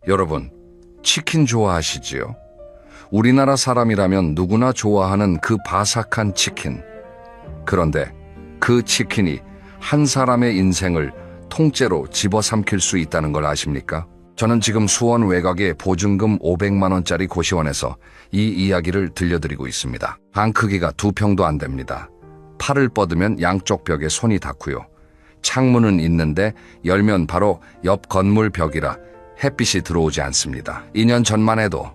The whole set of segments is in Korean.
여러분, 치킨 좋아하시지요? 우리나라 사람이라면 누구나 좋아하는 그 바삭한 치킨. 그런데 그 치킨이 한 사람의 인생을 통째로 집어삼킬 수 있다는 걸 아십니까? 저는 지금 수원 외곽의 보증금 500만 원짜리 고시원에서 이 이야기를 들려드리고 있습니다. 방 크기가 2평도 안 됩니다. 팔을 뻗으면 양쪽 벽에 손이 닿고요. 창문은 있는데 열면 바로 옆 건물 벽이라 햇빛이 들어오지 않습니다. 2년 전만 해도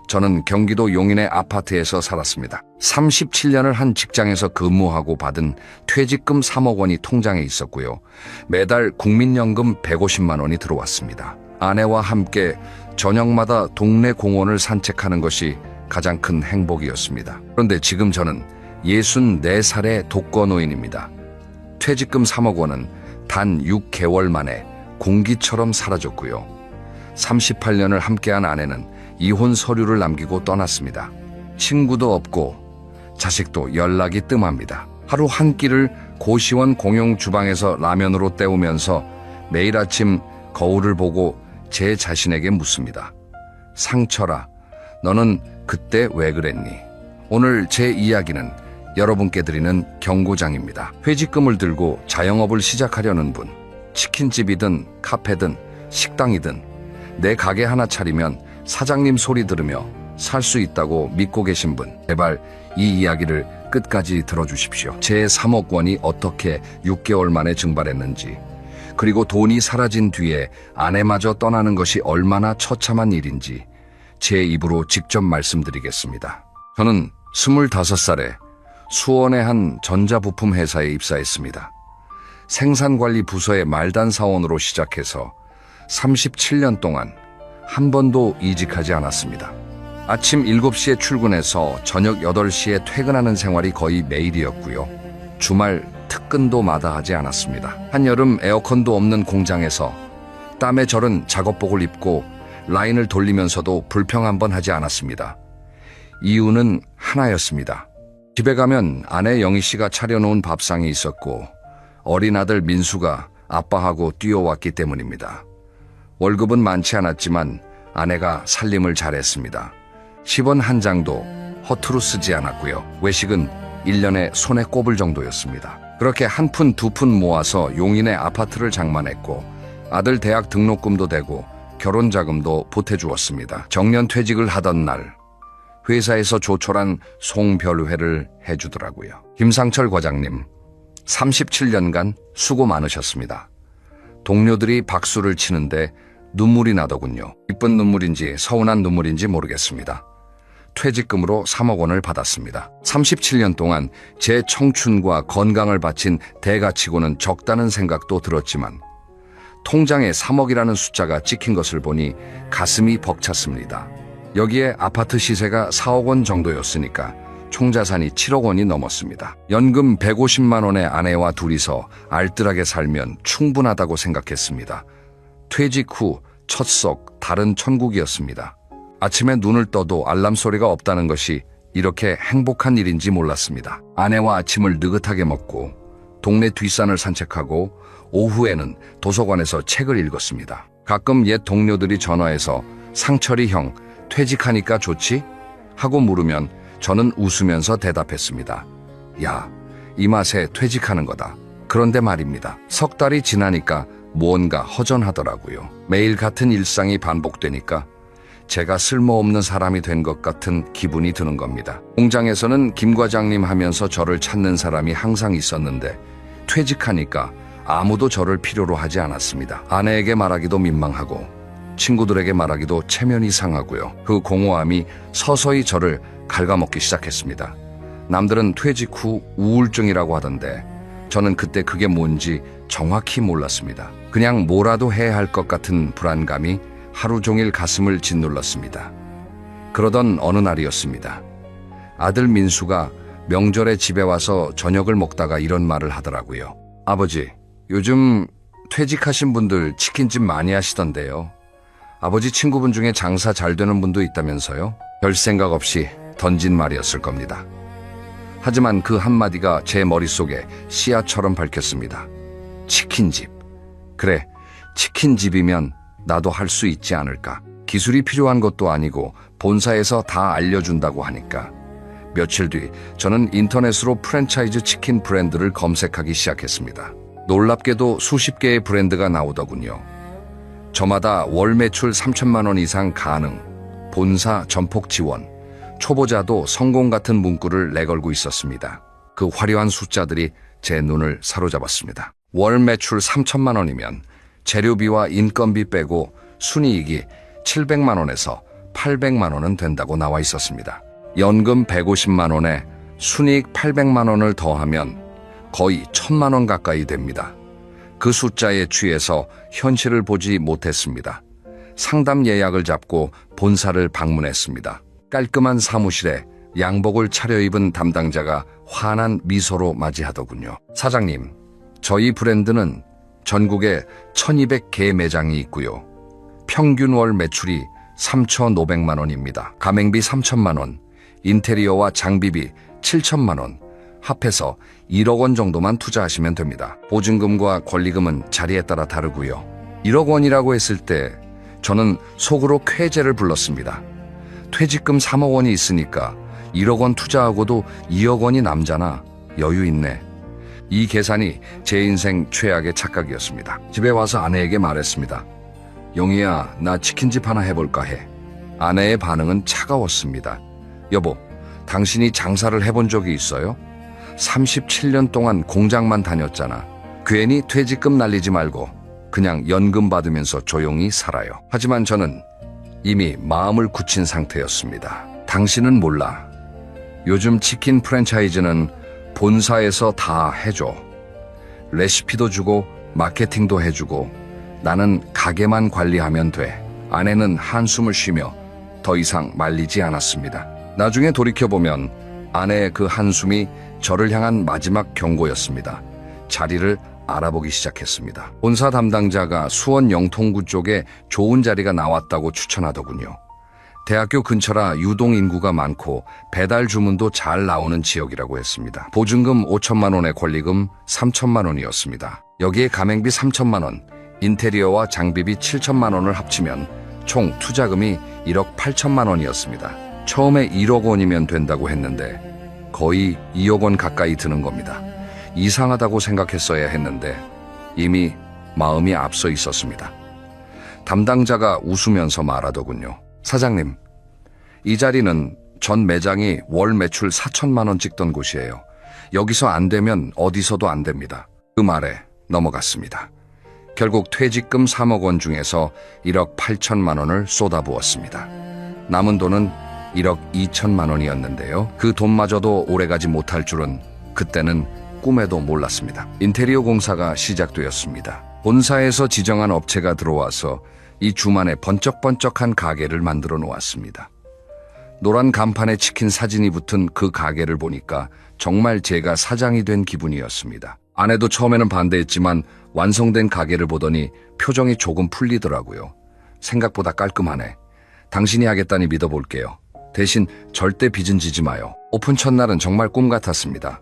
저는 경기도 용인의 아파트에서 살았습니다. 37년을 한 직장에서 근무하고 받은 퇴직금 3억 원이 통장에 있었고요. 매달 국민연금 150만 원이 들어왔습니다. 아내와 함께 저녁마다 동네 공원을 산책하는 것이 가장 큰 행복이었습니다. 그런데 지금 저는 64살의 독거노인입니다. 퇴직금 3억 원은 단 6개월 만에 공기처럼 사라졌고요. 38년을 함께한 아내는 이혼 서류를 남기고 떠났습니다. 친구도 없고 자식도 연락이 뜸합니다. 하루 한 끼를 고시원 공용 주방에서 라면으로 때우면서 매일 아침 거울을 보고 제 자신에게 묻습니다. 상철아, 너는 그때 왜 그랬니? 오늘 제 이야기는 여러분께 드리는 경고장입니다. 퇴직금을 들고 자영업을 시작하려는 분, 치킨집이든 카페든 식당이든 내 가게 하나 차리면 사장님 소리 들으며 살 수 있다고 믿고 계신 분, 제발 이 이야기를 끝까지 들어주십시오. 제 3억 원이 어떻게 6개월 만에 증발했는지, 그리고 돈이 사라진 뒤에 아내마저 떠나는 것이 얼마나 처참한 일인지 제 입으로 직접 말씀드리겠습니다. 저는 25살에 수원의 한 전자부품 회사에 입사했습니다. 생산관리 부서의 말단 사원으로 시작해서 37년 동안 한 번도 이직하지 않았습니다. 아침 7시에 출근해서 저녁 8시에 퇴근하는 생활이 거의 매일이었고요. 주말 특근도 마다하지 않았습니다. 한여름 에어컨도 없는 공장에서 땀에 절은 작업복을 입고 라인을 돌리면서도 불평 한 번 하지 않았습니다. 이유는 하나였습니다. 집에 가면 아내 영희 씨가 차려놓은 밥상이 있었고 어린 아들 민수가 아빠하고 뛰어왔기 때문입니다. 월급은 많지 않았지만 아내가 살림을 잘했습니다. 10원 한 장도 허투루 쓰지 않았고요. 외식은 1년에 손에 꼽을 정도였습니다. 그렇게 한 푼 두 푼 모아서 용인의 아파트를 장만했고 아들 대학 등록금도 대고 결혼 자금도 보태주었습니다. 정년 퇴직을 하던 날 회사에서 조촐한 송별회를 해주더라고요. 김상철 과장님, 37년간 수고 많으셨습니다. 동료들이 박수를 치는데 눈물이 나더군요. 기쁜 눈물인지 서운한 눈물인지 모르겠습니다. 퇴직금으로 3억 원을 받았습니다. 37년 동안 제 청춘과 건강을 바친 대가치고는 적다는 생각도 들었지만 통장에 3억이라는 숫자가 찍힌 것을 보니 가슴이 벅찼습니다. 여기에 아파트 시세가 4억 원 정도였으니까 총자산이 7억 원이 넘었습니다. 연금 150만 원의 아내와 둘이서 알뜰하게 살면 충분하다고 생각했습니다. 퇴직 후 첫 속 다른 천국이었습니다. 아침에 눈을 떠도 알람 소리가 없다는 것이 이렇게 행복한 일인지 몰랐습니다. 아내와 아침을 느긋하게 먹고 동네 뒷산을 산책하고 오후에는 도서관에서 책을 읽었습니다. 가끔 옛 동료들이 전화해서 상철이 형 퇴직하니까 좋지? 하고 물으면 저는 웃으면서 대답했습니다. 야, 이 맛에 퇴직하는 거다. 그런데 말입니다. 석 달이 지나니까 무언가 허전하더라고요. 매일 같은 일상이 반복되니까 제가 쓸모없는 사람이 된 것 같은 기분이 드는 겁니다. 공장에서는 김 과장님 하면서 저를 찾는 사람이 항상 있었는데 퇴직하니까 아무도 저를 필요로 하지 않았습니다. 아내에게 말하기도 민망하고 친구들에게 말하기도 체면이 상하고요. 그 공허함이 서서히 저를 갉아먹기 시작했습니다. 남들은 퇴직 후 우울증이라고 하던데 저는 그때 그게 뭔지 정확히 몰랐습니다. 그냥 뭐라도 해야 할 것 같은 불안감이 하루 종일 가슴을 짓눌렀습니다. 그러던 어느 날이었습니다. 아들 민수가 명절에 집에 와서 저녁을 먹다가 이런 말을 하더라고요. 아버지, 요즘 퇴직하신 분들 치킨집 많이 하시던데요. 아버지 친구분 중에 장사 잘 되는 분도 있다면서요? 별 생각 없이 던진 말이었을 겁니다. 하지만 그 한마디가 제 머릿속에 씨앗처럼 밝혔습니다. 치킨집. 그래, 치킨집이면 나도 할 수 있지 않을까. 기술이 필요한 것도 아니고 본사에서 다 알려준다고 하니까 며칠 뒤 저는 인터넷으로 프랜차이즈 치킨 브랜드를 검색하기 시작했습니다. 놀랍게도 수십 개의 브랜드가 나오더군요. 저마다 월 매출 3천만 원 이상 가능, 본사 전폭 지원, 초보자도 성공 같은 문구를 내걸고 있었습니다. 그 화려한 숫자들이 제 눈을 사로잡았습니다. 월 매출 3천만 원이면 재료비와 인건비 빼고 순이익이 700만 원에서 800만 원은 된다고 나와 있었습니다. 연금 150만 원에 순이익 800만 원을 더하면 거의 1000만 원 가까이 됩니다. 그 숫자에 취해서 현실을 보지 못했습니다. 상담 예약을 잡고 본사를 방문했습니다. 깔끔한 사무실에 양복을 차려입은 담당자가 환한 미소로 맞이하더군요. 사장님, 저희 브랜드는 전국에 1200개 매장이 있고요. 평균 월 매출이 3,500만 원입니다. 가맹비 3천만 원, 인테리어와 장비비 7천만 원, 합해서 1억 원 정도만 투자하시면 됩니다. 보증금과 권리금은 자리에 따라 다르고요. 1억 원이라고 했을 때 저는 속으로 쾌재를 불렀습니다. 퇴직금 3억 원이 있으니까 1억 원 투자하고도 2억 원이 남잖아. 여유 있네. 이 계산이 제 인생 최악의 착각이었습니다. 집에 와서 아내에게 말했습니다. 용희야, 나 치킨집 하나 해볼까 해. 아내의 반응은 차가웠습니다. 여보, 당신이 장사를 해본 적이 있어요? 37년 동안 공장만 다녔잖아. 괜히 퇴직금 날리지 말고 그냥 연금 받으면서 조용히 살아요. 하지만 저는 이미 마음을 굳힌 상태였습니다. 당신은 몰라. 요즘 치킨 프랜차이즈는 본사에서 다 해줘. 레시피도 주고 마케팅도 해주고 나는 가게만 관리하면 돼. 아내는 한숨을 쉬며 더 이상 말리지 않았습니다. 나중에 돌이켜보면 아내의 그 한숨이 저를 향한 마지막 경고였습니다. 자리를 알아보기 시작했습니다. 본사 담당자가 수원 영통구 쪽에 좋은 자리가 나왔다고 추천하더군요. 대학교 근처라 유동 인구가 많고 배달 주문도 잘 나오는 지역이라고 했습니다. 보증금 5천만 원의 권리금 3천만 원이었습니다. 여기에 가맹비 3천만 원, 인테리어와 장비비 7천만 원을 합치면 총 투자금이 1억 8천만 원이었습니다. 처음에 1억 원이면 된다고 했는데 거의 2억 원 가까이 드는 겁니다. 이상하다고 생각했어야 했는데 이미 마음이 앞서 있었습니다. 담당자가 웃으면서 말하더군요. 사장님, 이 자리는 전 매장이 월 매출 4천만 원 찍던 곳이에요. 여기서 안 되면 어디서도 안 됩니다. 그 말에 넘어갔습니다. 결국 퇴직금 3억 원 중에서 1억 8천만 원을 쏟아부었습니다. 남은 돈은 1억 2천만 원이었는데요. 그 돈마저도 오래가지 못할 줄은 그때는 꿈에도 몰랐습니다. 인테리어 공사가 시작되었습니다. 본사에서 지정한 업체가 들어와서 이 주만에 번쩍번쩍한 가게를 만들어 놓았습니다. 노란 간판에 치킨 사진이 붙은 그 가게를 보니까 정말 제가 사장이 된 기분이었습니다. 아내도 처음에는 반대했지만 완성된 가게를 보더니 표정이 조금 풀리더라고요. 생각보다 깔끔하네. 당신이 하겠다니 믿어볼게요. 대신 절대 빚은 지지 마요. 오픈 첫날은 정말 꿈 같았습니다.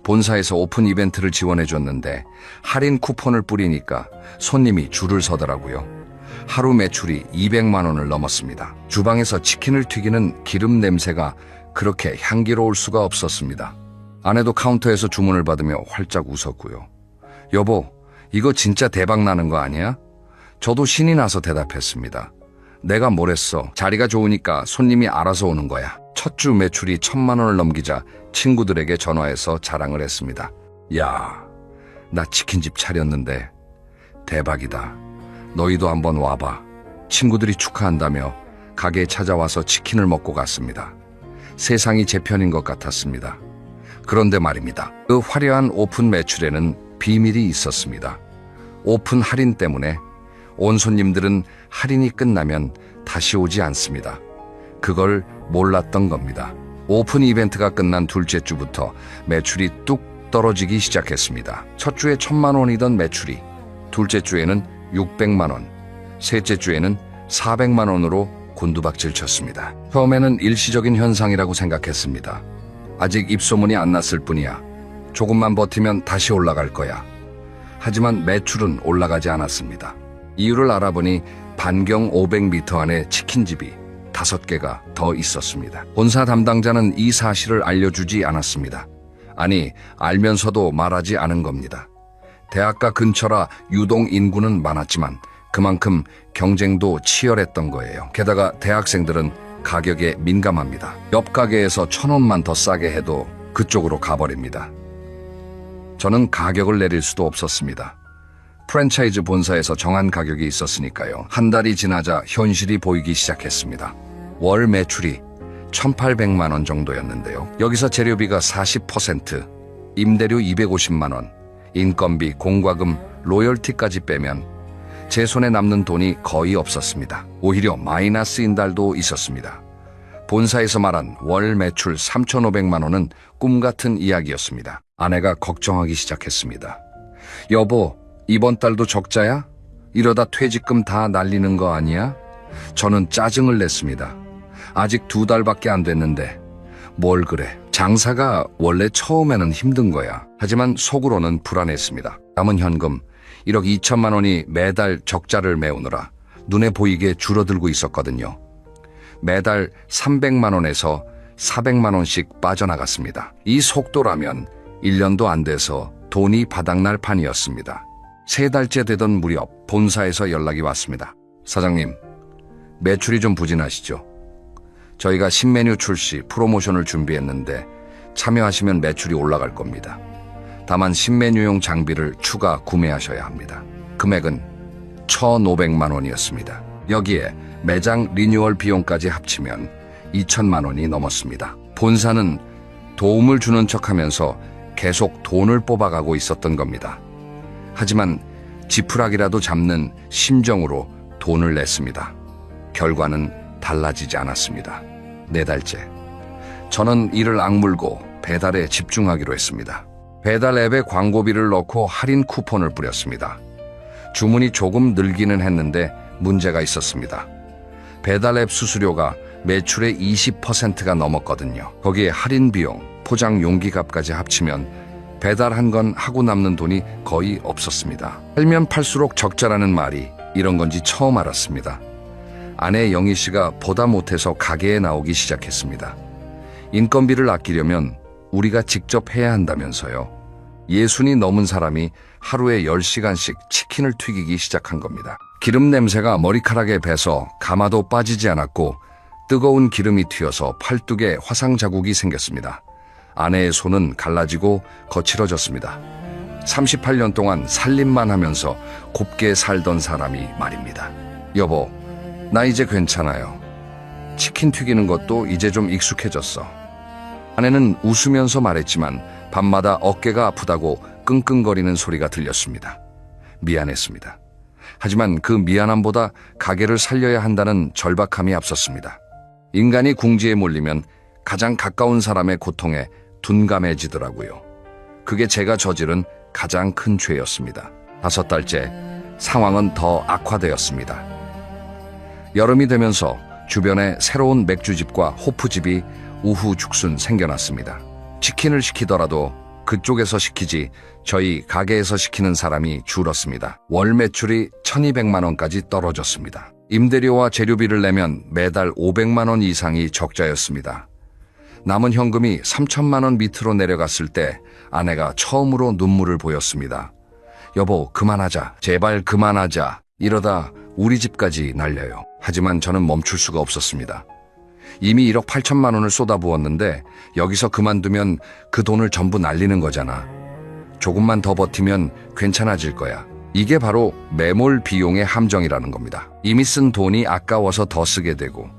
본사에서 오픈 이벤트를 지원해줬는데 할인 쿠폰을 뿌리니까 손님이 줄을 서더라고요. 하루 매출이 200만 원을 넘었습니다. 주방에서 치킨을 튀기는 기름 냄새가 그렇게 향기로울 수가 없었습니다. 아내도 카운터에서 주문을 받으며 활짝 웃었고요. 여보, 이거 진짜 대박 나는 거 아니야? 저도 신이 나서 대답했습니다. 내가 뭘 했어? 자리가 좋으니까 손님이 알아서 오는 거야. 첫 주 매출이 1,000만 원을 넘기자 친구들에게 전화해서 자랑을 했습니다. 야, 나 치킨집 차렸는데 대박이다. 너희도 한번 와봐. 친구들이 축하한다며 가게에 찾아와서 치킨을 먹고 갔습니다. 세상이 제 편인 것 같았습니다. 그런데 말입니다. 그 화려한 오픈 매출에는 비밀이 있었습니다. 오픈 할인 때문에 온 손님들은 할인이 끝나면 다시 오지 않습니다. 그걸 몰랐던 겁니다. 오픈 이벤트가 끝난 둘째 주부터 매출이 뚝 떨어지기 시작했습니다. 첫 주에 1,000만 원이던 매출이 둘째 주에는 600만 원, 셋째 주에는 400만 원으로 곤두박질 쳤습니다. 처음에는 일시적인 현상이라고 생각했습니다. 아직 입소문이 안 났을 뿐이야. 조금만 버티면 다시 올라갈 거야. 하지만 매출은 올라가지 않았습니다. 이유를 알아보니 반경 500m 안에 치킨집이 5개가 더 있었습니다. 본사 담당자는 이 사실을 알려주지 않았습니다. 아니, 알면서도 말하지 않은 겁니다. 대학가 근처라 유동 인구는 많았지만 그만큼 경쟁도 치열했던 거예요. 게다가 대학생들은 가격에 민감합니다. 옆 가게에서 1,000원만 더 싸게 해도 그쪽으로 가버립니다. 저는 가격을 내릴 수도 없었습니다. 프랜차이즈 본사에서 정한 가격이 있었으니까요. 한 달이 지나자 현실이 보이기 시작했습니다. 월 매출이 1,800만 원 정도였는데요. 여기서 재료비가 40%, 임대료 250만 원, 인건비, 공과금, 로열티까지 빼면 제 손에 남는 돈이 거의 없었습니다. 오히려 마이너스인 달도 있었습니다. 본사에서 말한 월 매출 3,500만 원은 꿈같은 이야기였습니다. 아내가 걱정하기 시작했습니다. 여보, 이번 달도 적자야? 이러다 퇴직금 다 날리는 거 아니야? 저는 짜증을 냈습니다. 아직 2달밖에 안 됐는데 뭘 그래. 장사가 원래 처음에는 힘든 거야. 하지만 속으로는 불안했습니다. 남은 현금 1억 2천만 원이 매달 적자를 메우느라 눈에 보이게 줄어들고 있었거든요. 매달 300만 원에서 400만 원씩 빠져나갔습니다. 이 속도라면 1년도 안 돼서 돈이 바닥날 판이었습니다. 3달째 되던 무렵 본사에서 연락이 왔습니다. 사장님, 매출이 좀 부진하시죠? 저희가 신메뉴 출시, 프로모션을 준비했는데 참여하시면 매출이 올라갈 겁니다. 다만 신메뉴용 장비를 추가 구매하셔야 합니다. 금액은 1,500만 원이었습니다. 여기에 매장 리뉴얼 비용까지 합치면 2천만 원이 넘었습니다. 본사는 도움을 주는 척하면서 계속 돈을 뽑아가고 있었던 겁니다. 하지만 지푸라기라도 잡는 심정으로 돈을 냈습니다. 결과는 달라지지 않았습니다. 4달째. 저는 이를 악물고 배달에 집중하기로 했습니다. 배달 앱에 광고비를 넣고 할인 쿠폰을 뿌렸습니다. 주문이 조금 늘기는 했는데 문제가 있었습니다. 배달 앱 수수료가 매출의 20%가 넘었거든요. 거기에 할인 비용, 포장 용기값까지 합치면 배달한 건 하고 남는 돈이 거의 없었습니다. 팔면 팔수록 적자라는 말이 이런 건지 처음 알았습니다. 아내 영희 씨가 보다 못해서 가게에 나오기 시작했습니다. 인건비를 아끼려면 우리가 직접 해야 한다면서요. 60이 넘은 사람이 하루에 10시간씩 치킨을 튀기기 시작한 겁니다. 기름 냄새가 머리카락에 배서 가마도 빠지지 않았고 뜨거운 기름이 튀어서 팔뚝에 화상 자국이 생겼습니다. 아내의 손은 갈라지고 거칠어졌습니다. 38년 동안 살림만 하면서 곱게 살던 사람이 말입니다. 여보, 나 이제 괜찮아요. 치킨 튀기는 것도 이제 좀 익숙해졌어. 아내는 웃으면서 말했지만 밤마다 어깨가 아프다고 끙끙거리는 소리가 들렸습니다. 미안했습니다. 하지만 그 미안함보다 가게를 살려야 한다는 절박함이 앞섰습니다. 인간이 궁지에 몰리면 가장 가까운 사람의 고통에 둔감해지더라고요. 그게 제가 저지른 가장 큰 죄였습니다. 5달째 상황은 더 악화되었습니다. 여름이 되면서 주변에 새로운 맥주집과 호프집이 우후죽순 생겨났습니다. 치킨을 시키더라도 그쪽에서 시키지 저희 가게에서 시키는 사람이 줄었습니다. 월 매출이 1,200만 원까지 떨어졌습니다. 임대료와 재료비를 내면 매달 500만 원 이상이 적자였습니다. 남은 현금이 3천만 원 밑으로 내려갔을 때 아내가 처음으로 눈물을 보였습니다. 여보, 그만하자. 제발 그만하자. 이러다 우리 집까지 날려요. 하지만 저는 멈출 수가 없었습니다. 이미 1억 8천만 원을 쏟아부었는데 여기서 그만두면 그 돈을 전부 날리는 거잖아. 조금만 더 버티면 괜찮아질 거야. 이게 바로 매몰 비용의 함정이라는 겁니다. 이미 쓴 돈이 아까워서 더 쓰게 되고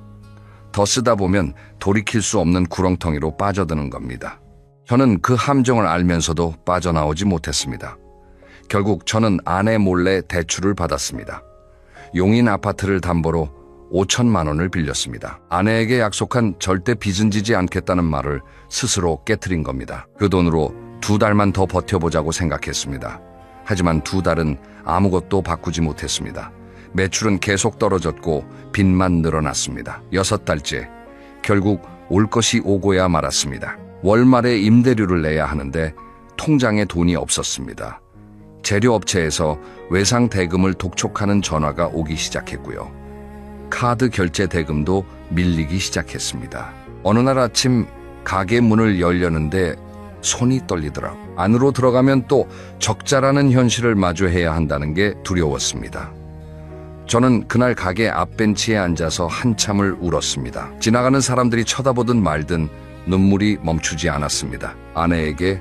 더 쓰다 보면 돌이킬 수 없는 구렁텅이로 빠져드는 겁니다. 저는 그 함정을 알면서도 빠져나오지 못했습니다. 결국 저는 아내 몰래 대출을 받았습니다. 용인 아파트를 담보로 5천만 원을 빌렸습니다. 아내에게 약속한 절대 빚은 지지 않겠다는 말을 스스로 깨트린 겁니다. 그 돈으로 2달만 더 버텨보자고 생각했습니다. 하지만 2달은 아무것도 바꾸지 못했습니다. 매출은 계속 떨어졌고 빚만 늘어났습니다. 6달째 결국 올 것이 오고야 말았습니다. 월말에 임대료를 내야 하는데 통장에 돈이 없었습니다. 재료업체에서 외상 대금을 독촉하는 전화가 오기 시작했고요. 카드 결제 대금도 밀리기 시작했습니다. 어느 날 아침 가게 문을 열려는데 손이 떨리더라고. 안으로 들어가면 또 적자라는 현실을 마주해야 한다는 게 두려웠습니다. 저는 그날 가게 앞벤치에 앉아서 한참을 울었습니다. 지나가는 사람들이 쳐다보든 말든 눈물이 멈추지 않았습니다. 아내에게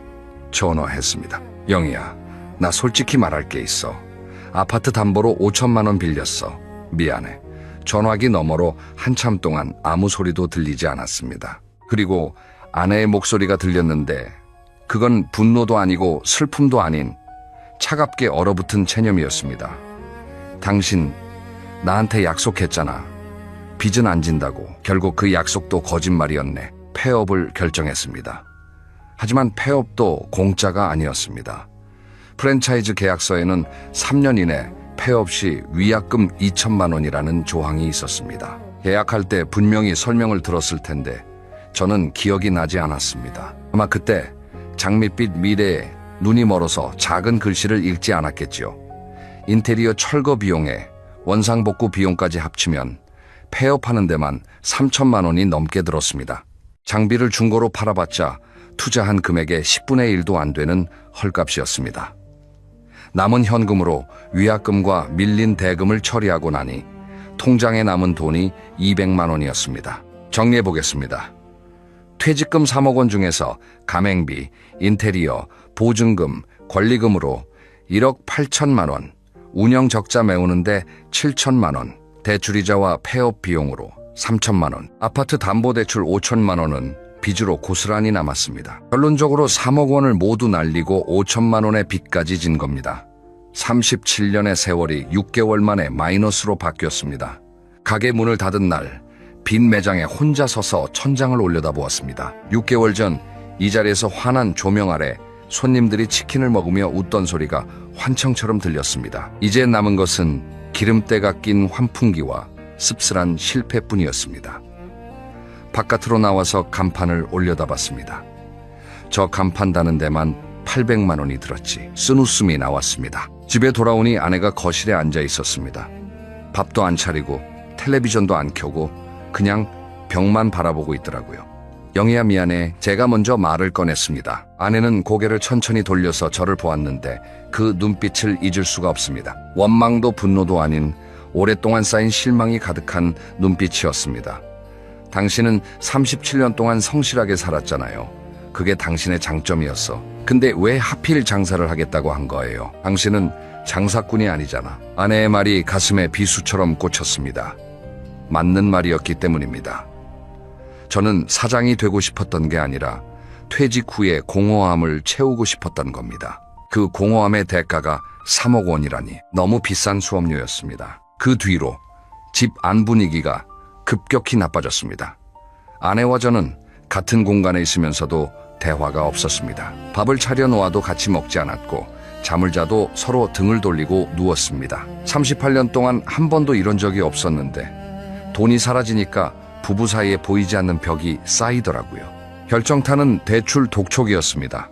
전화했습니다. 영희야, 나 솔직히 말할 게 있어. 아파트 담보로 5천만 원 빌렸어. 미안해. 전화기 너머로 한참 동안 아무 소리도 들리지 않았습니다. 그리고 아내의 목소리가 들렸는데 그건 분노도 아니고 슬픔도 아닌 차갑게 얼어붙은 체념이었습니다. 당신 나한테 약속했잖아. 빚은 안 진다고. 결국 그 약속도 거짓말이었네. 폐업을 결정했습니다. 하지만 폐업도 공짜가 아니었습니다. 프랜차이즈 계약서에는 3년 이내 폐업 시 위약금 2천만 원이라는 조항이 있었습니다. 계약할 때 분명히 설명을 들었을 텐데 저는 기억이 나지 않았습니다. 아마 그때 장밋빛 미래에 눈이 멀어서 작은 글씨를 읽지 않았겠지요. 인테리어 철거 비용에 원상복구 비용까지 합치면 폐업하는 데만 3천만 원이 넘게 들었습니다. 장비를 중고로 팔아봤자 투자한 금액의 10분의 1도 안 되는 헐값이었습니다. 남은 현금으로 위약금과 밀린 대금을 처리하고 나니 통장에 남은 돈이 200만 원이었습니다. 정리해보겠습니다. 퇴직금 3억 원 중에서 가맹비, 인테리어, 보증금, 권리금으로 1억 8천만 원, 운영 적자 메우는데 7천만 원, 대출이자와 폐업 비용으로 3천만 원, 아파트 담보대출 5천만 원은 빚으로 고스란히 남았습니다. 결론적으로 3억 원을 모두 날리고 5천만 원의 빚까지 진 겁니다. 37년의 세월이 6개월 만에 마이너스로 바뀌었습니다. 가게 문을 닫은 날, 빈 매장에 혼자 서서 천장을 올려다보았습니다. 6개월 전 이 자리에서 환한 조명 아래 손님들이 치킨을 먹으며 웃던 소리가 환청처럼 들렸습니다. 이제 남은 것은 기름때가 낀 환풍기와 씁쓸한 실패뿐이었습니다. 바깥으로 나와서 간판을 올려다봤습니다. 저 간판 다는 데만 800만 원이 들었지. 쓴 웃음이 나왔습니다. 집에 돌아오니 아내가 거실에 앉아 있었습니다. 밥도 안 차리고 텔레비전도 안 켜고 그냥 벽만 바라보고 있더라고요. 영희야 미안해. 제가 먼저 말을 꺼냈습니다. 아내는 고개를 천천히 돌려서 저를 보았는데 그 눈빛을 잊을 수가 없습니다. 원망도 분노도 아닌 오랫동안 쌓인 실망이 가득한 눈빛이었습니다. 당신은 37년 동안 성실하게 살았잖아요. 그게 당신의 장점이었어. 근데 왜 하필 장사를 하겠다고 한 거예요? 당신은 장사꾼이 아니잖아. 아내의 말이 가슴에 비수처럼 꽂혔습니다. 맞는 말이었기 때문입니다. 저는 사장이 되고 싶었던 게 아니라 퇴직 후에 공허함을 채우고 싶었던 겁니다. 그 공허함의 대가가 3억 원이라니 너무 비싼 수업료였습니다. 그 뒤로 집 안 분위기가 급격히 나빠졌습니다. 아내와 저는 같은 공간에 있으면서도 대화가 없었습니다. 밥을 차려 놓아도 같이 먹지 않았고 잠을 자도 서로 등을 돌리고 누웠습니다. 38년 동안 한 번도 이런 적이 없었는데 돈이 사라지니까 부부 사이에 보이지 않는 벽이 쌓이더라고요. 결정타는 대출 독촉이었습니다.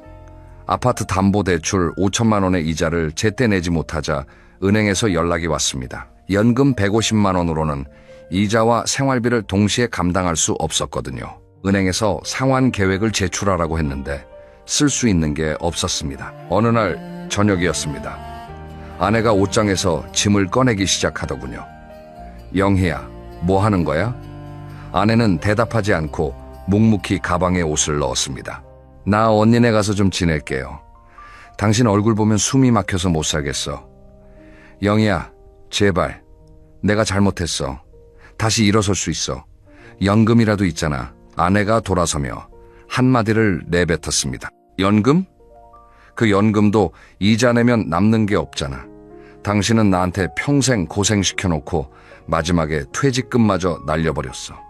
아파트 담보대출 5천만 원의 이자를 제때 내지 못하자 은행에서 연락이 왔습니다. 연금 150만 원으로는 이자와 생활비를 동시에 감당할 수 없었거든요. 은행에서 상환 계획을 제출하라고 했는데 쓸 수 있는 게 없었습니다. 어느 날 저녁이었습니다. 아내가 옷장에서 짐을 꺼내기 시작하더군요. 영희야, 뭐 하는 거야? 아내는 대답하지 않고 묵묵히 가방에 옷을 넣었습니다. 나 언니네 가서 좀 지낼게요. 당신 얼굴 보면 숨이 막혀서 못 살겠어. 영희야, 제발. 내가 잘못했어. 다시 일어설 수 있어. 연금이라도 있잖아. 아내가 돌아서며 한마디를 내뱉었습니다. 연금? 그 연금도 이자 내면 남는 게 없잖아. 당신은 나한테 평생 고생시켜놓고 마지막에 퇴직금마저 날려버렸어.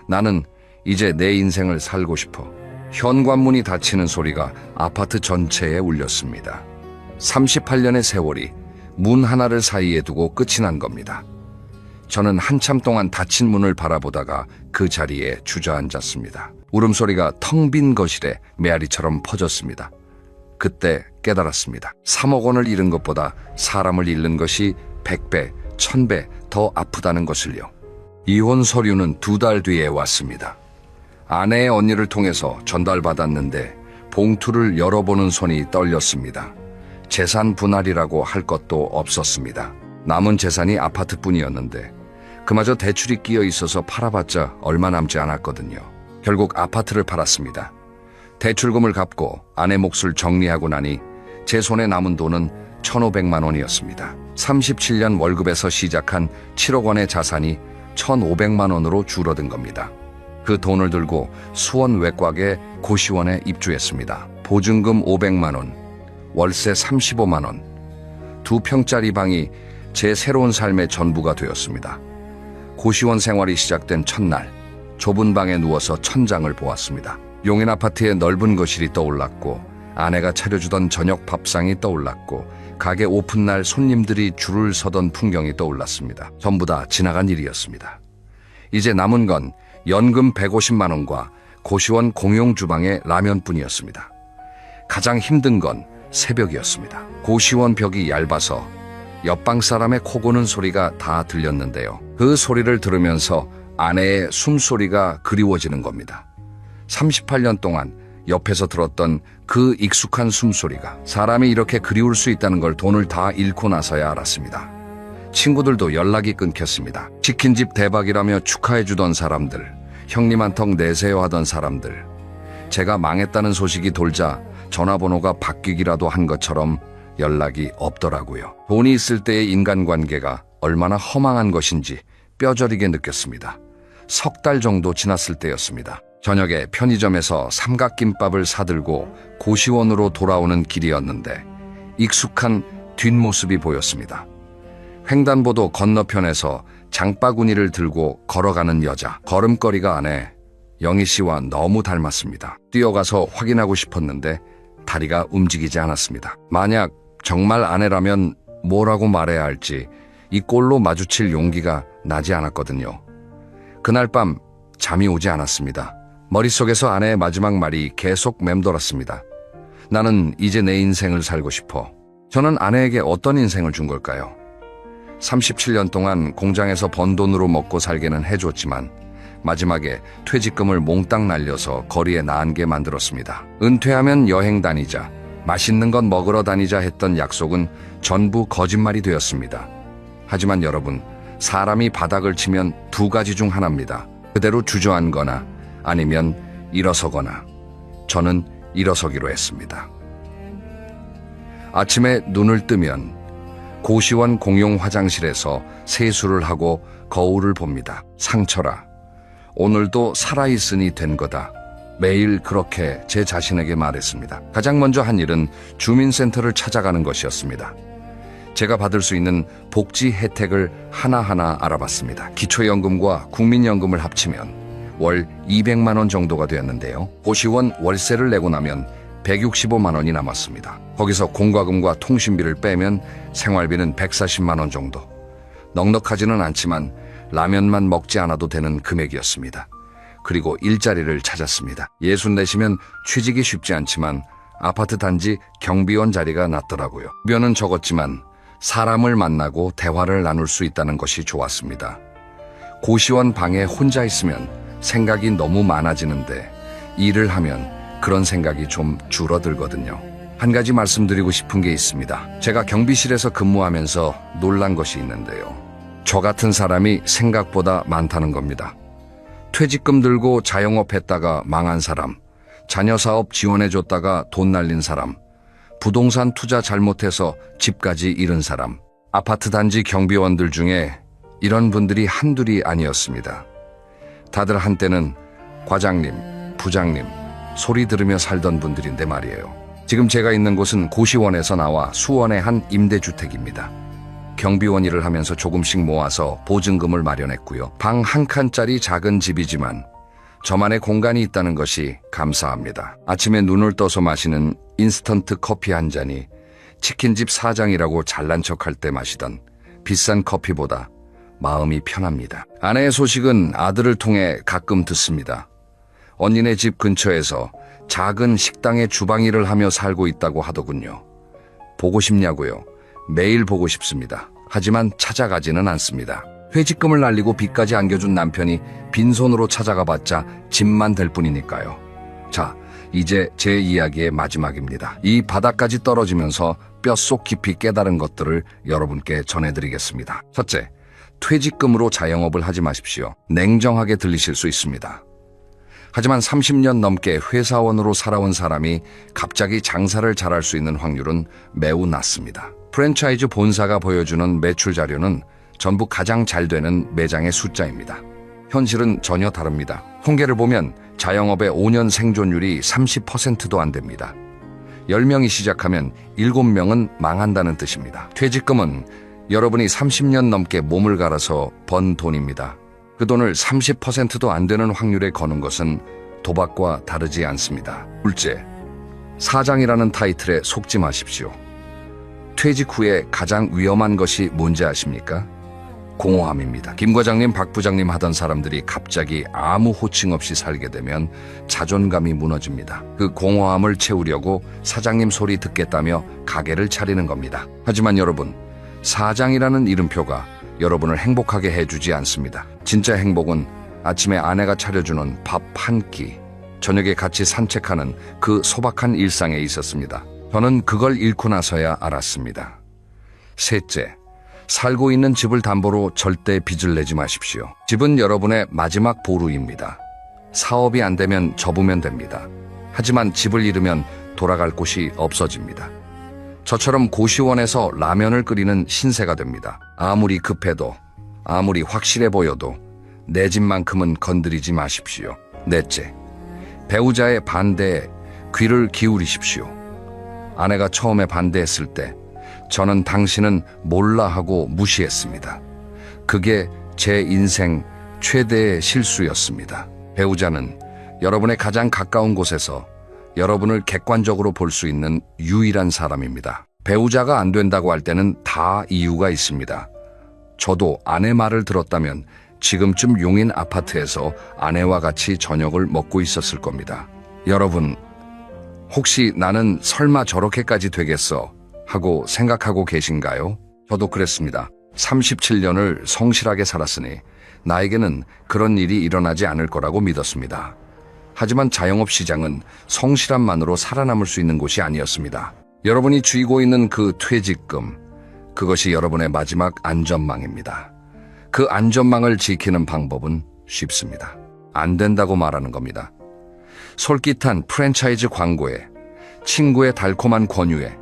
나는 이제 내 인생을 살고 싶어. 현관문이 닫히는 소리가 아파트 전체에 울렸습니다. 38년의 세월이 문 하나를 사이에 두고 끝이 난 겁니다. 저는 한참 동안 닫힌 문을 바라보다가 그 자리에 주저앉았습니다. 울음소리가 텅 빈 거실에 메아리처럼 퍼졌습니다. 그때 깨달았습니다. 3억 원을 잃은 것보다 사람을 잃는 것이 100배, 1000배 더 아프다는 것을요. 이혼 서류는 2달 뒤에 왔습니다. 아내의 언니를 통해서 전달받았는데 봉투를 열어보는 손이 떨렸습니다. 재산 분할이라고 할 것도 없었습니다. 남은 재산이 아파트뿐이었는데 그마저 대출이 끼어 있어서 팔아봤자 얼마 남지 않았거든요. 결국 아파트를 팔았습니다. 대출금을 갚고 아내 몫을 정리하고 나니 제 손에 남은 돈은 1,500만 원이었습니다. 37년 월급에서 시작한 7억 원의 자산이 1,500만 원으로 줄어든 겁니다. 그 돈을 들고 수원 외곽의 고시원에 입주했습니다. 보증금 500만 원, 월세 35만 원, 2평짜리 방이 제 새로운 삶의 전부가 되었습니다. 고시원 생활이 시작된 첫날, 좁은 방에 누워서 천장을 보았습니다. 용인 아파트의 넓은 거실이 떠올랐고 아내가 차려주던 저녁 밥상이 떠올랐고 가게 오픈날 손님들이 줄을 서던 풍경이 떠올랐습니다. 전부 다 지나간 일이었습니다. 이제 남은 건 연금 150만 원과 고시원 공용 주방의 라면뿐이었습니다. 가장 힘든 건 새벽이었습니다. 고시원 벽이 얇아서 옆방 사람의 코 고는 소리가 다 들렸는데요. 그 소리를 들으면서 아내의 숨소리가 그리워지는 겁니다. 38년 동안 옆에서 들었던 그 익숙한 숨소리가 사람이 이렇게 그리울 수 있다는 걸 돈을 다 잃고 나서야 알았습니다. 친구들도 연락이 끊겼습니다. 치킨집 대박이라며 축하해주던 사람들, 형님 한턱 내세요 하던 사람들, 제가 망했다는 소식이 돌자 전화번호가 바뀌기라도 한 것처럼 연락이 없더라고요. 돈이 있을 때의 인간관계가 얼마나 허망한 것인지 뼈저리게 느꼈습니다. 3달 정도 지났을 때였습니다. 저녁에 편의점에서 삼각김밥을 사들고 고시원으로 돌아오는 길이었는데 익숙한 뒷모습이 보였습니다. 횡단보도 건너편에서 장바구니를 들고 걸어가는 여자. 걸음걸이가 아내 영희 씨와 너무 닮았습니다. 뛰어가서 확인하고 싶었는데 다리가 움직이지 않았습니다. 만약 정말 아내라면 뭐라고 말해야 할지 이 꼴로 마주칠 용기가 나지 않았거든요. 그날 밤 잠이 오지 않았습니다. 머릿속에서 아내의 마지막 말이 계속 맴돌았습니다. 나는 이제 내 인생을 살고 싶어. 저는 아내에게 어떤 인생을 준 걸까요? 37년 동안 공장에서 번 돈으로 먹고 살게는 해줬지만 마지막에 퇴직금을 몽땅 날려서 거리에 나앉게 만들었습니다. 은퇴하면 여행 다니자, 맛있는 것 먹으러 다니자 했던 약속은 전부 거짓말이 되었습니다. 하지만 여러분, 사람이 바닥을 치면 2가지 중 하나입니다. 그대로 주저앉거나 아니면 일어서거나. 저는 일어서기로 했습니다. 아침에 눈을 뜨면 고시원 공용 화장실에서 세수를 하고 거울을 봅니다. 상처라. 오늘도 살아있으니 된 거다. 매일 그렇게 제 자신에게 말했습니다. 가장 먼저 한 일은 주민센터를 찾아가는 것이었습니다. 제가 받을 수 있는 복지 혜택을 하나하나 알아봤습니다. 기초연금과 국민연금을 합치면 월 200만 원 정도가 되었는데요. 고시원 월세를 내고 나면 165만 원이 남았습니다. 거기서 공과금과 통신비를 빼면 생활비는 140만 원 정도. 넉넉하지는 않지만 라면만 먹지 않아도 되는 금액이었습니다. 그리고 일자리를 찾았습니다. 64시면 취직이 쉽지 않지만 아파트 단지 경비원 자리가 났더라고요. 변은 적었지만 사람을 만나고 대화를 나눌 수 있다는 것이 좋았습니다. 고시원 방에 혼자 있으면 생각이 너무 많아지는데 일을 하면 그런 생각이 좀 줄어들거든요. 한 가지 말씀드리고 싶은 게 있습니다. 제가 경비실에서 근무하면서 놀란 것이 있는데요. 저 같은 사람이 생각보다 많다는 겁니다. 퇴직금 들고 자영업 했다가 망한 사람, 자녀 사업 지원해줬다가 돈 날린 사람, 부동산 투자 잘못해서 집까지 잃은 사람, 아파트 단지 경비원들 중에 이런 분들이 한둘이 아니었습니다. 다들 한때는 과장님, 부장님 소리 들으며 살던 분들인데 말이에요. 지금 제가 있는 곳은 고시원에서 나와 수원의 한 임대주택입니다. 경비원 일을 하면서 조금씩 모아서 보증금을 마련했고요. 방 한 칸짜리 작은 집이지만 저만의 공간이 있다는 것이 감사합니다. 아침에 눈을 떠서 마시는 인스턴트 커피 한 잔이 치킨집 사장이라고 잘난 척할 때 마시던 비싼 커피보다 마음이 편합니다. 아내의 소식은 아들을 통해 가끔 듣습니다. 언니네 집 근처에서 작은 식당의 주방 일을 하며 살고 있다고 하더군요. 보고 싶냐고요? 매일 보고 싶습니다. 하지만 찾아가지는 않습니다. 퇴직금을 날리고 빚까지 안겨준 남편이 빈손으로 찾아가 봤자 짐만 될 뿐이니까요. 자, 이제 제 이야기의 마지막입니다. 이 바닥까지 떨어지면서 뼛속 깊이 깨달은 것들을 여러분께 전해드리겠습니다. 첫째, 퇴직금으로 자영업을 하지 마십시오. 냉정하게 들리실 수 있습니다. 하지만 30년 넘게 회사원으로 살아온 사람이 갑자기 장사를 잘할 수 있는 확률은 매우 낮습니다. 프랜차이즈 본사가 보여주는 매출 자료는 전부 가장 잘 되는 매장의 숫자입니다. 현실은 전혀 다릅니다. 통계를 보면 자영업의 5년 생존율이 30%도 안 됩니다. 10명이 시작하면 7명은 망한다는 뜻입니다. 퇴직금은 여러분이 30년 넘게 몸을 갈아서 번 돈입니다. 그 돈을 30%도 안 되는 확률에 거는 것은 도박과 다르지 않습니다. 둘째, 사장이라는 타이틀에 속지 마십시오. 퇴직 후에 가장 위험한 것이 뭔지 아십니까? 공허함입니다. 김 과장님, 박 부장님 하던 사람들이 갑자기 아무 호칭 없이 살게 되면 자존감이 무너집니다. 그 공허함을 채우려고 사장님 소리 듣겠다며 가게를 차리는 겁니다. 하지만 여러분, 사장이라는 이름표가 여러분을 행복하게 해주지 않습니다. 진짜 행복은 아침에 아내가 차려주는 밥 한 끼, 저녁에 같이 산책하는 그 소박한 일상에 있었습니다. 저는 그걸 잃고 나서야 알았습니다. 셋째, 살고 있는 집을 담보로 절대 빚을 내지 마십시오. 집은 여러분의 마지막 보루입니다. 사업이 안 되면 접으면 됩니다. 하지만 집을 잃으면 돌아갈 곳이 없어집니다. 저처럼 고시원에서 라면을 끓이는 신세가 됩니다. 아무리 급해도, 아무리 확실해 보여도 내 집만큼은 건드리지 마십시오. 넷째, 배우자의 반대에 귀를 기울이십시오. 아내가 처음에 반대했을 때 저는 당신은 몰라 하고 무시했습니다. 그게 제 인생 최대의 실수였습니다. 배우자는 여러분의 가장 가까운 곳에서 여러분을 객관적으로 볼 수 있는 유일한 사람입니다. 배우자가 안 된다고 할 때는 다 이유가 있습니다. 저도 아내 말을 들었다면 지금쯤 용인 아파트에서 아내와 같이 저녁을 먹고 있었을 겁니다. 여러분, 혹시 나는 설마 저렇게까지 되겠어? 하고 생각하고 계신가요? 저도 그랬습니다. 37년을 성실하게 살았으니 나에게는 그런 일이 일어나지 않을 거라고 믿었습니다. 하지만 자영업 시장은 성실함만으로 살아남을 수 있는 곳이 아니었습니다. 여러분이 쥐고 있는 그 퇴직금, 그것이 여러분의 마지막 안전망입니다. 그 안전망을 지키는 방법은 쉽습니다. 안 된다고 말하는 겁니다. 솔깃한 프랜차이즈 광고에, 친구의 달콤한 권유에,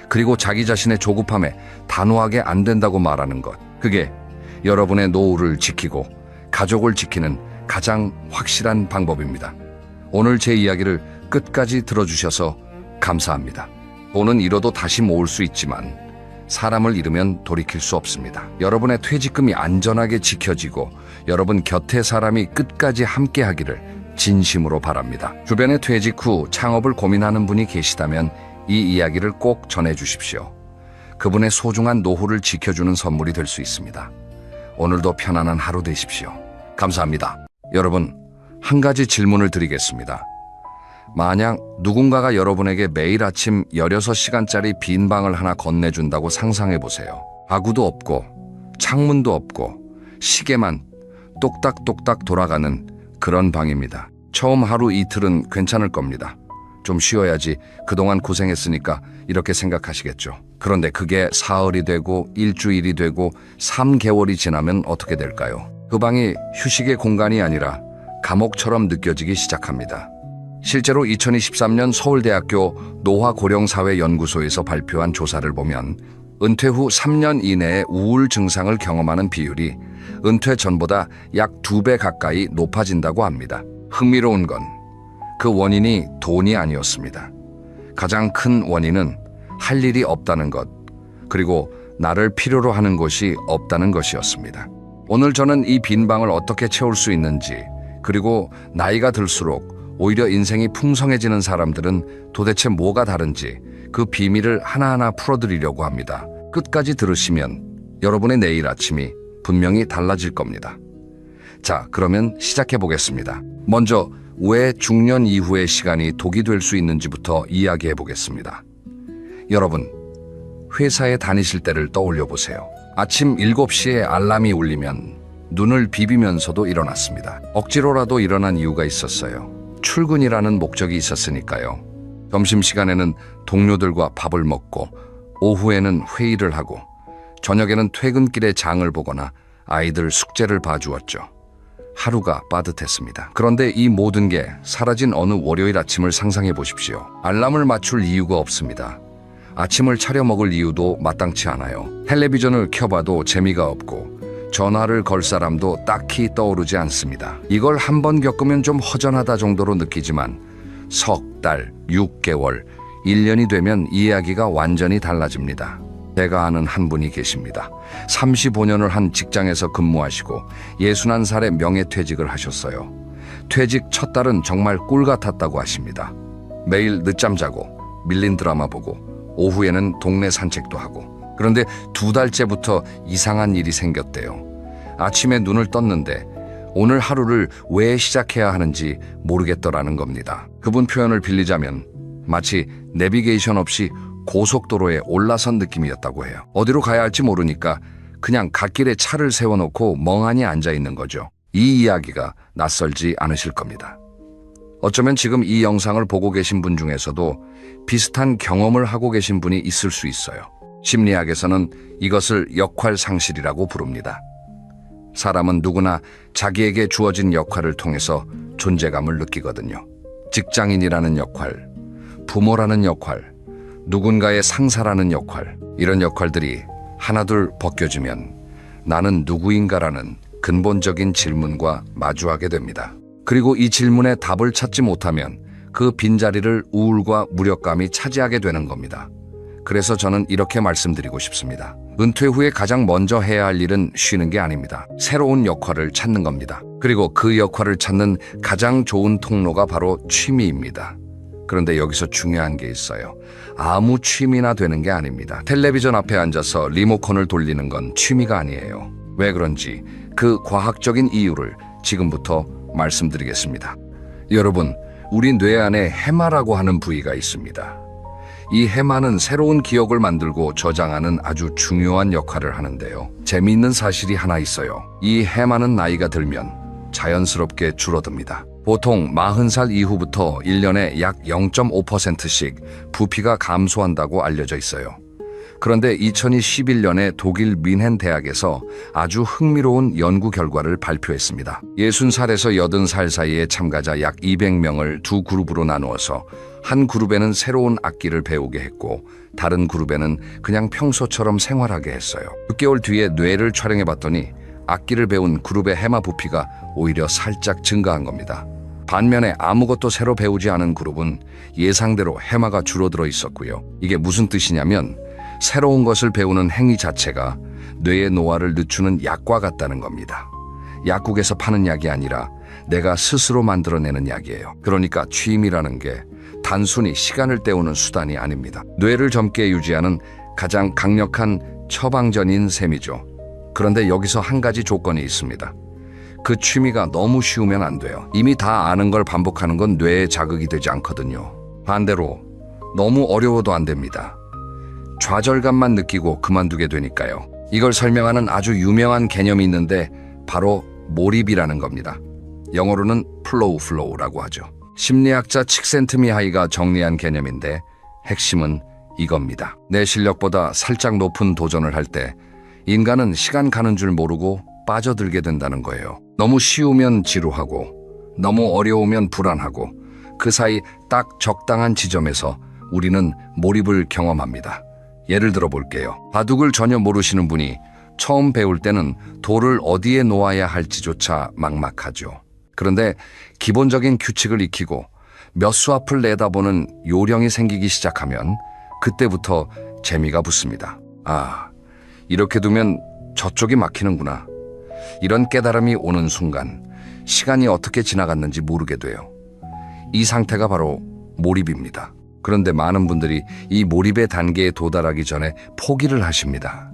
그리고 자기 자신의 조급함에 단호하게 안 된다고 말하는 것. 그게 여러분의 노후를 지키고 가족을 지키는 가장 확실한 방법입니다. 오늘 제 이야기를 끝까지 들어주셔서 감사합니다. 돈은 잃어도 다시 모을 수 있지만 사람을 잃으면 돌이킬 수 없습니다. 여러분의 퇴직금이 안전하게 지켜지고 여러분 곁에 사람이 끝까지 함께 하기를 진심으로 바랍니다. 주변에 퇴직 후 창업을 고민하는 분이 계시다면 이 이야기를 꼭 전해주십시오. 그분의 소중한 노후를 지켜주는 선물이 될 수 있습니다. 오늘도 편안한 하루 되십시오. 감사합니다. 여러분, 한 가지 질문을 드리겠습니다. 만약 누군가가 여러분에게 매일 아침 16시간짜리 빈 방을 하나 건네준다고 상상해보세요. 가구도 없고 창문도 없고 시계만 똑딱똑딱 돌아가는 그런 방입니다. 처음 하루 이틀은 괜찮을 겁니다. 좀 쉬어야지, 그동안 고생했으니까 이렇게 생각하시겠죠. 그런데 그게 사흘이 되고 일주일이 되고 3개월이 지나면 어떻게 될까요? 그 방이 휴식의 공간이 아니라 감옥처럼 느껴지기 시작합니다. 실제로 2023년 서울대학교 노화고령사회연구소에서 발표한 조사를 보면 은퇴 후 3년 이내에 우울 증상을 경험하는 비율이 은퇴 전보다 약 2배 가까이 높아진다고 합니다. 흥미로운 건 그 원인이 돈이 아니었습니다. 가장 큰 원인은 할 일이 없다는 것, 그리고 나를 필요로 하는 곳이 없다는 것이었습니다. 오늘 저는 이 빈 방을 어떻게 채울 수 있는지, 그리고 나이가 들수록 오히려 인생이 풍성해지는 사람들은 도대체 뭐가 다른지 그 비밀을 하나하나 풀어드리려고 합니다. 끝까지 들으시면 여러분의 내일 아침이 분명히 달라질 겁니다. 자, 그러면 시작해 보겠습니다. 먼저 왜 중년 이후의 시간이 독이 될 수 있는지부터 이야기해 보겠습니다. 여러분, 회사에 다니실 때를 떠올려 보세요. 아침 7시에 알람이 울리면 눈을 비비면서도 일어났습니다. 억지로라도 일어난 이유가 있었어요. 출근이라는 목적이 있었으니까요. 점심시간에는 동료들과 밥을 먹고, 오후에는 회의를 하고, 저녁에는 퇴근길에 장을 보거나 아이들 숙제를 봐주었죠. 하루가 빠듯했습니다. 그런데 이 모든 게 사라진 어느 월요일 아침을 상상해 보십시오. 알람을 맞출 이유가 없습니다. 아침을 차려 먹을 이유도 마땅치 않아요. 텔레비전을 켜봐도 재미가 없고, 전화를 걸 사람도 딱히 떠오르지 않습니다. 이걸 한 번 겪으면 좀 허전하다 정도로 느끼지만 석 달, 6개월, 1년이 되면 이야기가 완전히 달라집니다. 제가 아는 한 분이 계십니다. 35년을 한 직장에서 근무하시고 61살에 명예퇴직을 하셨어요. 퇴직 첫 달은 정말 꿀 같았다고 하십니다. 매일 늦잠 자고 밀린 드라마 보고 오후에는 동네 산책도 하고. 그런데 2달째부터 이상한 일이 생겼대요. 아침에 눈을 떴는데 오늘 하루를 왜 시작해야 하는지 모르겠더라는 겁니다. 그분 표현을 빌리자면 마치 내비게이션 없이 고속도로에 올라선 느낌이었다고 해요. 어디로 가야 할지 모르니까 그냥 갓길에 차를 세워놓고 멍하니 앉아 있는 거죠. 이 이야기가 낯설지 않으실 겁니다. 어쩌면 지금 이 영상을 보고 계신 분 중에서도 비슷한 경험을 하고 계신 분이 있을 수 있어요. 심리학에서는 이것을 역할 상실이라고 부릅니다. 사람은 누구나 자기에게 주어진 역할을 통해서 존재감을 느끼거든요. 직장인이라는 역할, 부모라는 역할, 누군가의 상사라는 역할, 이런 역할들이 하나둘 벗겨지면 나는 누구인가라는 근본적인 질문과 마주하게 됩니다. 그리고 이 질문에 답을 찾지 못하면 그 빈자리를 우울과 무력감이 차지하게 되는 겁니다. 그래서 저는 이렇게 말씀드리고 싶습니다. 은퇴 후에 가장 먼저 해야 할 일은 쉬는 게 아닙니다. 새로운 역할을 찾는 겁니다. 그리고 그 역할을 찾는 가장 좋은 통로가 바로 취미입니다. 그런데 여기서 중요한 게 있어요. 아무 취미나 되는 게 아닙니다. 텔레비전 앞에 앉아서 리모컨을 돌리는 건 취미가 아니에요. 왜 그런지 그 과학적인 이유를 지금부터 말씀드리겠습니다. 여러분, 우리 뇌 안에 해마라고 하는 부위가 있습니다. 이 해마는 새로운 기억을 만들고 저장하는 아주 중요한 역할을 하는데요. 재미있는 사실이 하나 있어요. 이 해마는 나이가 들면 자연스럽게 줄어듭니다. 보통 40살 이후부터 1년에 약 0.5%씩 부피가 감소한다고 알려져 있어요. 그런데 2021년에 독일 민헨 대학에서 아주 흥미로운 연구 결과를 발표했습니다. 60살에서 80살 사이의 참가자 약 200명을 두 그룹으로 나누어서 한 그룹에는 새로운 악기를 배우게 했고 다른 그룹에는 그냥 평소처럼 생활하게 했어요. 6개월 뒤에 뇌를 촬영해봤더니 악기를 배운 그룹의 해마 부피가 오히려 살짝 증가한 겁니다. 반면에 아무것도 새로 배우지 않은 그룹은 예상대로 해마가 줄어들어 있었고요. 이게 무슨 뜻이냐면 새로운 것을 배우는 행위 자체가 뇌의 노화를 늦추는 약과 같다는 겁니다. 약국에서 파는 약이 아니라 내가 스스로 만들어내는 약이에요. 그러니까 취미라는 게 단순히 시간을 때우는 수단이 아닙니다. 뇌를 젊게 유지하는 가장 강력한 처방전인 셈이죠. 그런데 여기서 한 가지 조건이 있습니다. 그 취미가 너무 쉬우면 안 돼요. 이미 다 아는 걸 반복하는 건 뇌에 자극이 되지 않거든요. 반대로 너무 어려워도 안 됩니다. 좌절감만 느끼고 그만두게 되니까요. 이걸 설명하는 아주 유명한 개념이 있는데 바로 몰입이라는 겁니다. 영어로는 플로우라고 하죠. 심리학자 칙센트미하이가 정리한 개념인데 핵심은 이겁니다. 내 실력보다 살짝 높은 도전을 할 때 인간은 시간 가는 줄 모르고 빠져들게 된다는 거예요. 너무 쉬우면 지루하고 너무 어려우면 불안하고 그 사이 딱 적당한 지점에서 우리는 몰입을 경험합니다. 예를 들어 볼게요. 바둑을 전혀 모르시는 분이 처음 배울 때는 돌을 어디에 놓아야 할지조차 막막하죠. 그런데 기본적인 규칙을 익히고 몇 수 앞을 내다보는 요령이 생기기 시작하면 그때부터 재미가 붙습니다. 아, 이렇게 두면 저쪽이 막히는구나. 이런 깨달음이 오는 순간 시간이 어떻게 지나갔는지 모르게 돼요. 이 상태가 바로 몰입입니다. 그런데 많은 분들이 이 몰입의 단계에 도달하기 전에 포기를 하십니다.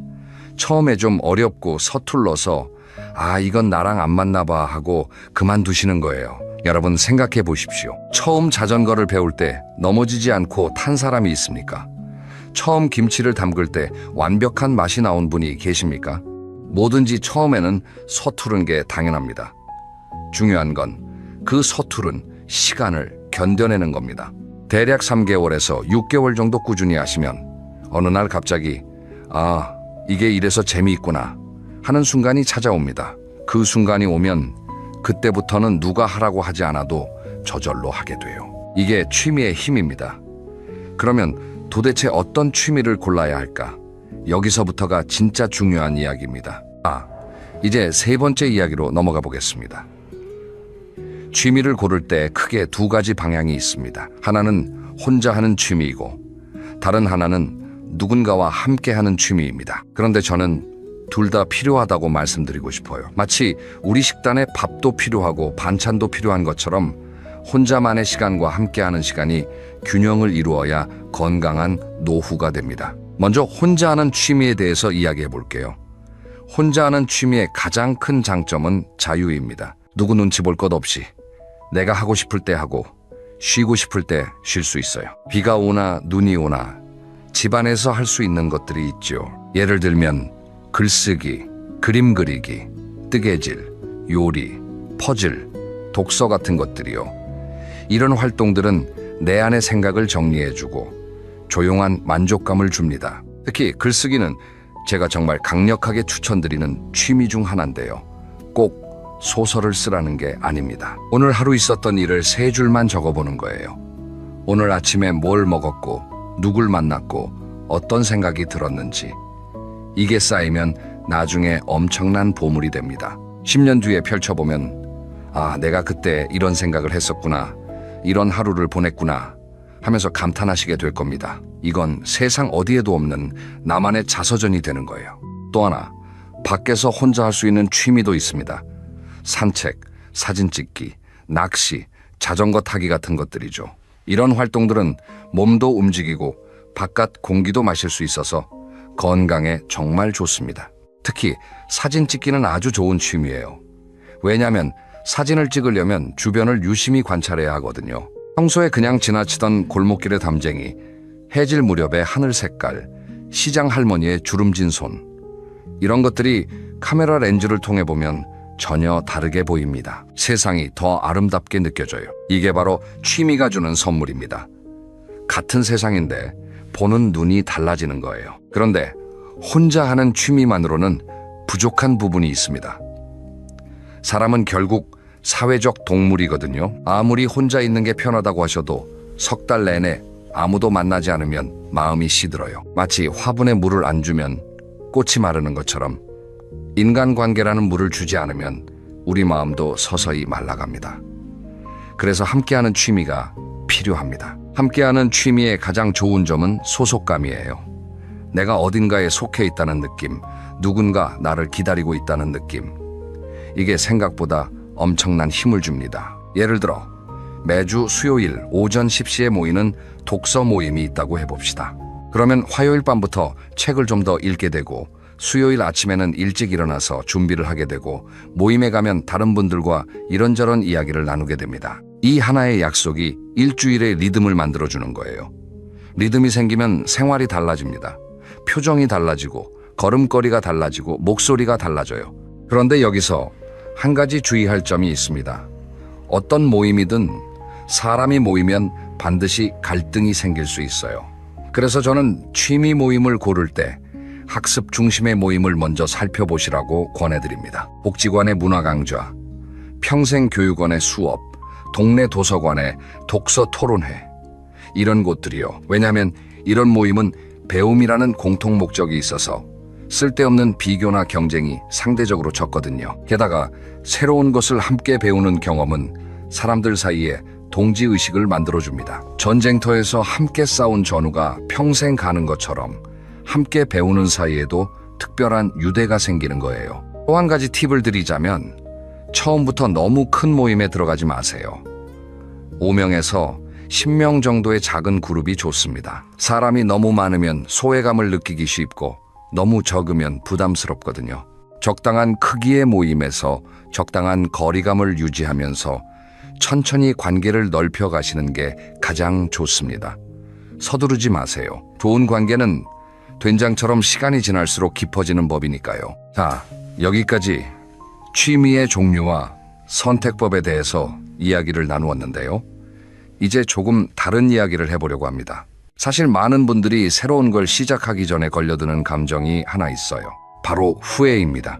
처음에 좀 어렵고 서툴러서 아, 이건 나랑 안 맞나 봐 하고 그만두시는 거예요. 여러분 생각해 보십시오. 처음 자전거를 배울 때 넘어지지 않고 탄 사람이 있습니까? 처음 김치를 담글 때 완벽한 맛이 나온 분이 계십니까? 뭐든지 처음에는 서투른 게 당연합니다. 중요한 건 그 서투른 시간을 견뎌내는 겁니다. 대략 3개월에서 6개월 정도 꾸준히 하시면 어느 날 갑자기 아, 이게 이래서 재미있구나 하는 순간이 찾아옵니다. 그 순간이 오면 그때부터는 누가 하라고 하지 않아도 저절로 하게 돼요. 이게 취미의 힘입니다. 그러면 도대체 어떤 취미를 골라야 할까? 여기서부터가 진짜 중요한 이야기입니다. 이제 세 번째 이야기로 넘어가 보겠습니다. 취미를 고를 때 크게 두 가지 방향이 있습니다. 하나는 혼자 하는 취미이고 다른 하나는 누군가와 함께 하는 취미입니다. 그런데 저는 둘 다 필요하다고 말씀드리고 싶어요. 마치 우리 식단에 밥도 필요하고 반찬도 필요한 것처럼 혼자만의 시간과 함께하는 시간이 균형을 이루어야 건강한 노후가 됩니다. 먼저 혼자 하는 취미에 대해서 이야기해 볼게요. 혼자 하는 취미의 가장 큰 장점은 자유입니다. 누구 눈치 볼 것 없이 내가 하고 싶을 때 하고 쉬고 싶을 때 쉴 수 있어요. 비가 오나 눈이 오나 집안에서 할 수 있는 것들이 있죠. 예를 들면 글쓰기, 그림 그리기, 뜨개질, 요리, 퍼즐, 독서 같은 것들이요. 이런 활동들은 내 안의 생각을 정리해주고 조용한 만족감을 줍니다. 특히 글쓰기는 제가 정말 강력하게 추천드리는 취미 중 하나인데요. 꼭 소설을 쓰라는 게 아닙니다. 오늘 하루 있었던 일을 3줄만 적어보는 거예요. 오늘 아침에 뭘 먹었고 누굴 만났고 어떤 생각이 들었는지. 이게 쌓이면 나중에 엄청난 보물이 됩니다. 10년 뒤에 펼쳐보면 내가 그때 이런 생각을 했었구나, 이런 하루를 보냈구나 하면서 감탄하시게 될 겁니다. 이건 세상 어디에도 없는 나만의 자서전이 되는 거예요. 또 하나, 밖에서 혼자 할 수 있는 취미도 있습니다. 산책, 사진 찍기, 낚시, 자전거 타기 같은 것들이죠. 이런 활동들은 몸도 움직이고 바깥 공기도 마실 수 있어서 건강에 정말 좋습니다. 특히 사진 찍기는 아주 좋은 취미예요. 왜냐하면 사진을 찍으려면 주변을 유심히 관찰해야 하거든요. 평소에 그냥 지나치던 골목길의 담쟁이, 해질 무렵의 하늘 색깔, 시장 할머니의 주름진 손, 이런 것들이 카메라 렌즈를 통해 보면 전혀 다르게 보입니다. 세상이 더 아름답게 느껴져요. 이게 바로 취미가 주는 선물입니다. 같은 세상인데 보는 눈이 달라지는 거예요. 그런데 혼자 하는 취미만으로는 부족한 부분이 있습니다. 사람은 결국 사회적 동물이거든요. 아무리 혼자 있는 게 편하다고 하셔도 석 달 내내 아무도 만나지 않으면 마음이 시들어요. 마치 화분에 물을 안 주면 꽃이 마르는 것처럼 인간관계라는 물을 주지 않으면 우리 마음도 서서히 말라갑니다. 그래서 함께하는 취미가 필요합니다. 함께하는 취미의 가장 좋은 점은 소속감이에요. 내가 어딘가에 속해 있다는 느낌, 누군가 나를 기다리고 있다는 느낌. 이게 생각보다 엄청난 힘을 줍니다. 예를 들어 매주 수요일 오전 10시에 모이는 독서 모임이 있다고 해봅시다. 그러면 화요일 밤부터 책을 좀 더 읽게 되고 수요일 아침에는 일찍 일어나서 준비를 하게 되고 모임에 가면 다른 분들과 이런저런 이야기를 나누게 됩니다. 이 하나의 약속이 일주일의 리듬을 만들어주는 거예요. 리듬이 생기면 생활이 달라집니다. 표정이 달라지고 걸음걸이가 달라지고 목소리가 달라져요. 그런데 여기서 한 가지 주의할 점이 있습니다. 어떤 모임이든 사람이 모이면 반드시 갈등이 생길 수 있어요. 그래서 저는 취미 모임을 고를 때 학습 중심의 모임을 먼저 살펴보시라고 권해드립니다. 복지관의 문화 강좌, 평생교육원의 수업, 동네 도서관의 독서 토론회, 이런 곳들이요. 왜냐하면 이런 모임은 배움이라는 공통 목적이 있어서 쓸데없는 비교나 경쟁이 상대적으로 적거든요. 게다가 새로운 것을 함께 배우는 경험은 사람들 사이에 동지의식을 만들어줍니다. 전쟁터에서 함께 싸운 전우가 평생 가는 것처럼 함께 배우는 사이에도 특별한 유대가 생기는 거예요. 또 한 가지 팁을 드리자면 처음부터 너무 큰 모임에 들어가지 마세요. 5명에서 10명 정도의 작은 그룹이 좋습니다. 사람이 너무 많으면 소외감을 느끼기 쉽고 너무 적으면 부담스럽거든요. 적당한 크기의 모임에서 적당한 거리감을 유지하면서 천천히 관계를 넓혀 가시는 게 가장 좋습니다. 서두르지 마세요. 좋은 관계는 된장처럼 시간이 지날수록 깊어지는 법이니까요. 자, 여기까지 취미의 종류와 선택법에 대해서 이야기를 나누었는데요. 이제 조금 다른 이야기를 해보려고 합니다. 사실 많은 분들이 새로운 걸 시작하기 전에 걸려드는 감정이 하나 있어요. 바로 후회입니다.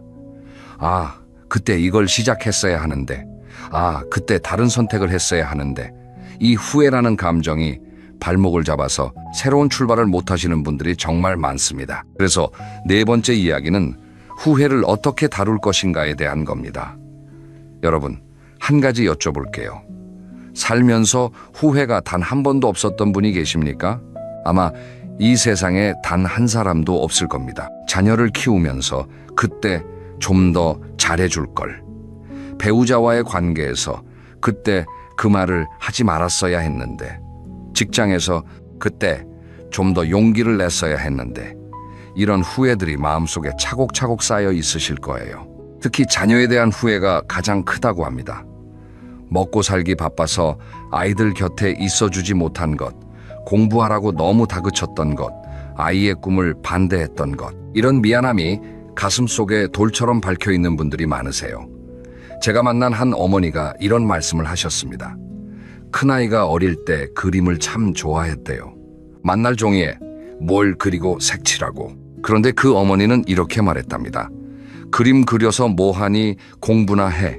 아, 그때 이걸 시작했어야 하는데, 아, 그때 다른 선택을 했어야 하는데, 이 후회라는 감정이 발목을 잡아서 새로운 출발을 못 하시는 분들이 정말 많습니다. 그래서 네 번째 이야기는 후회를 어떻게 다룰 것인가에 대한 겁니다. 여러분, 한 가지 여쭤볼게요. 살면서 후회가 단 한 번도 없었던 분이 계십니까? 아마 이 세상에 단 한 사람도 없을 겁니다. 자녀를 키우면서 그때 좀 더 잘해줄 걸. 배우자와의 관계에서 그때 그 말을 하지 말았어야 했는데. 직장에서 그때 좀 더 용기를 냈어야 했는데. 이런 후회들이 마음속에 차곡차곡 쌓여 있으실 거예요. 특히 자녀에 대한 후회가 가장 크다고 합니다. 먹고 살기 바빠서 아이들 곁에 있어주지 못한 것, 공부하라고 너무 다그쳤던 것, 아이의 꿈을 반대했던 것, 이런 미안함이 가슴속에 돌처럼 박혀있는 분들이 많으세요. 제가 만난 한 어머니가 이런 말씀을 하셨습니다. 큰아이가 어릴 때 그림을 참 좋아했대요. 만날 종이에 뭘 그리고 색칠하고. 그런데 그 어머니는 이렇게 말했답니다. 그림 그려서 뭐하니 공부나 해.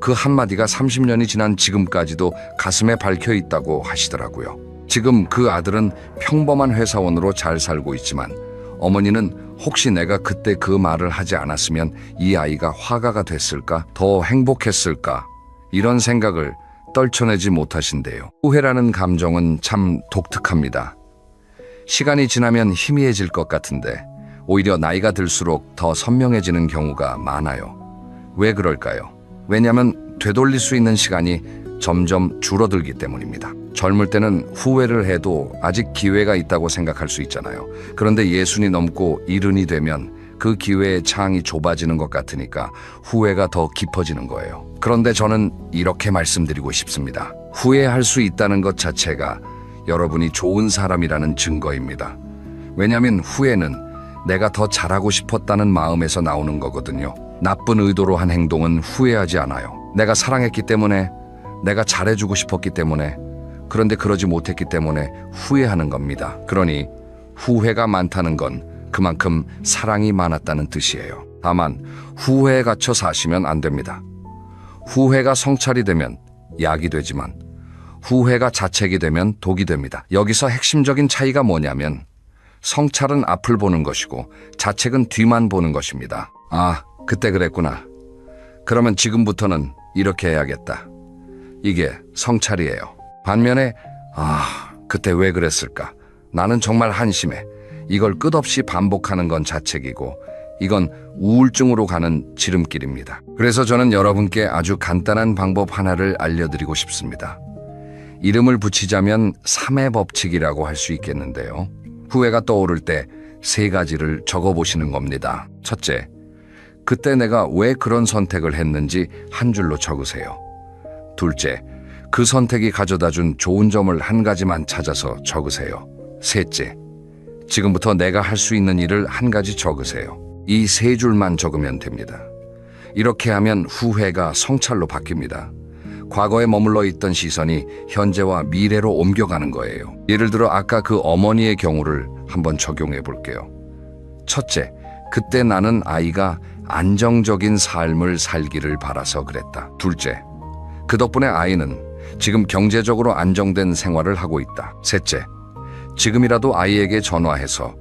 그 한마디가 30년이 지난 지금까지도 가슴에 박혀 있다고 하시더라고요. 지금 그 아들은 평범한 회사원으로 잘 살고 있지만 어머니는 혹시 내가 그때 그 말을 하지 않았으면 이 아이가 화가가 됐을까? 더 행복했을까? 이런 생각을 떨쳐내지 못하신대요. 후회라는 감정은 참 독특합니다. 시간이 지나면 희미해질 것 같은데 오히려 나이가 들수록 더 선명해지는 경우가 많아요. 왜 그럴까요? 왜냐하면 되돌릴 수 있는 시간이 점점 줄어들기 때문입니다. 젊을 때는 후회를 해도 아직 기회가 있다고 생각할 수 있잖아요. 그런데 예순이 넘고 일흔이 되면 그 기회의 창이 좁아지는 것 같으니까 후회가 더 깊어지는 거예요. 그런데 저는 이렇게 말씀드리고 싶습니다. 후회할 수 있다는 것 자체가 여러분이 좋은 사람이라는 증거입니다. 왜냐하면 후회는 내가 더 잘하고 싶었다는 마음에서 나오는 거거든요. 나쁜 의도로 한 행동은 후회하지 않아요. 내가 사랑했기 때문에, 내가 잘해주고 싶었기 때문에, 그런데 그러지 못했기 때문에 후회하는 겁니다. 그러니 후회가 많다는 건 그만큼 사랑이 많았다는 뜻이에요. 다만 후회에 갇혀 사시면 안 됩니다. 후회가 성찰이 되면 약이 되지만 후회가 자책이 되면 독이 됩니다. 여기서 핵심적인 차이가 뭐냐면 성찰은 앞을 보는 것이고 자책은 뒤만 보는 것입니다. 아, 그때 그랬구나. 그러면 지금부터는 이렇게 해야겠다. 이게 성찰이에요. 반면에 그때 왜 그랬을까? 나는 정말 한심해. 이걸 끝없이 반복하는 건 자책이고 이건 우울증으로 가는 지름길입니다. 그래서 저는 여러분께 아주 간단한 방법 하나를 알려드리고 싶습니다. 이름을 붙이자면 3의 법칙이라고 할 수 있겠는데요. 후회가 떠오를 때 3가지를 적어보시는 겁니다. 첫째, 그때 내가 왜 그런 선택을 했는지 한 줄로 적으세요. 둘째, 그 선택이 가져다준 좋은 점을 한 가지만 찾아서 적으세요. 셋째, 지금부터 내가 할 수 있는 일을 한 가지 적으세요. 이 3줄만 적으면 됩니다. 이렇게 하면 후회가 성찰로 바뀝니다. 과거에 머물러 있던 시선이 현재와 미래로 옮겨가는 거예요. 예를 들어 아까 그 어머니의 경우를 한번 적용해 볼게요. 첫째, 그때 나는 아이가 안정적인 삶을 살기를 바라서 그랬다. 둘째, 그 덕분에 아이는 지금 경제적으로 안정된 생활을 하고 있다. 셋째, 지금이라도 아이에게 전화해서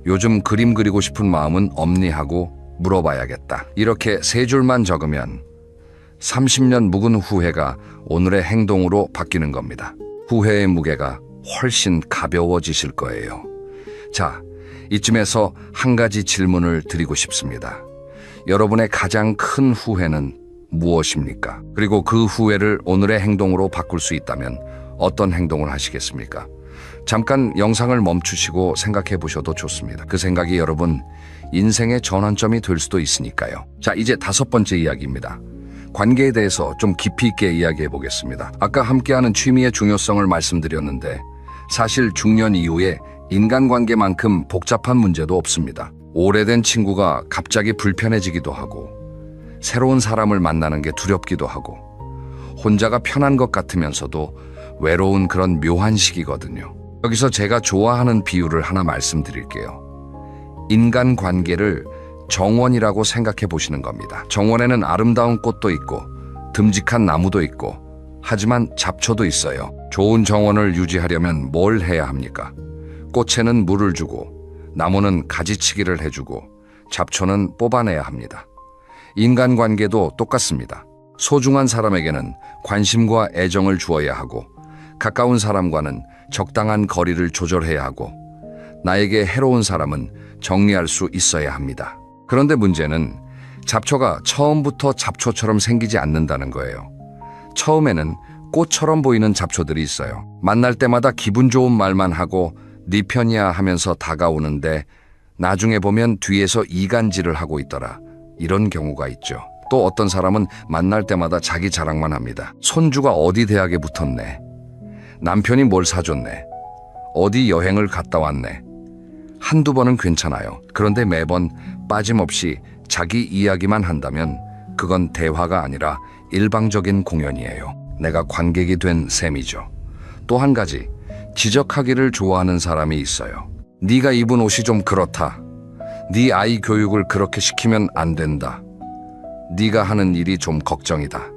요즘 그림 그리고 싶은 마음은 없니 하고 물어봐야겠다. 이렇게 3줄만 적으면 30년 묵은 후회가 오늘의 행동으로 바뀌는 겁니다. 후회의 무게가 훨씬 가벼워지실 거예요. 자, 이쯤에서 한 가지 질문을 드리고 싶습니다. 여러분의 가장 큰 후회는 무엇입니까? 그리고 그 후회를 오늘의 행동으로 바꿀 수 있다면 어떤 행동을 하시겠습니까? 잠깐 영상을 멈추시고 생각해 보셔도 좋습니다. 그 생각이 여러분 인생의 전환점이 될 수도 있으니까요. 자, 이제 5번째 이야기입니다. 관계에 대해서 좀 깊이 있게 이야기해 보겠습니다. 아까 함께하는 취미의 중요성을 말씀드렸는데 사실 중년 이후에 인간관계만큼 복잡한 문제도 없습니다. 오래된 친구가 갑자기 불편해지기도 하고, 새로운 사람을 만나는 게 두렵기도 하고, 혼자가 편한 것 같으면서도 외로운 그런 묘한 시기거든요. 여기서 제가 좋아하는 비유를 하나 말씀드릴게요. 인간관계를 정원이라고 생각해 보시는 겁니다. 정원에는 아름다운 꽃도 있고 듬직한 나무도 있고, 하지만 잡초도 있어요. 좋은 정원을 유지하려면 뭘 해야 합니까? 꽃에는 물을 주고, 나무는 가지치기를 해주고, 잡초는 뽑아내야 합니다. 인간관계도 똑같습니다. 소중한 사람에게는 관심과 애정을 주어야 하고, 가까운 사람과는 적당한 거리를 조절해야 하고, 나에게 해로운 사람은 정리할 수 있어야 합니다. 그런데 문제는 잡초가 처음부터 잡초처럼 생기지 않는다는 거예요. 처음에는 꽃처럼 보이는 잡초들이 있어요. 만날 때마다 기분 좋은 말만 하고 네 편이야 하면서 다가오는데, 나중에 보면 뒤에서 이간질을 하고 있더라. 이런 경우가 있죠. 또 어떤 사람은 만날 때마다 자기 자랑만 합니다. 손주가 어디 대학에 붙었네. 남편이 뭘 사줬네. 어디 여행을 갔다 왔네. 한두 번은 괜찮아요. 그런데 매번 빠짐없이 자기 이야기만 한다면 그건 대화가 아니라 일방적인 공연이에요. 내가 관객이 된 셈이죠. 또 한 가지, 지적하기를 좋아하는 사람이 있어요. 네가 입은 옷이 좀 그렇다. 네 아이 교육을 그렇게 시키면 안 된다. 네가 하는 일이 좀 걱정이다.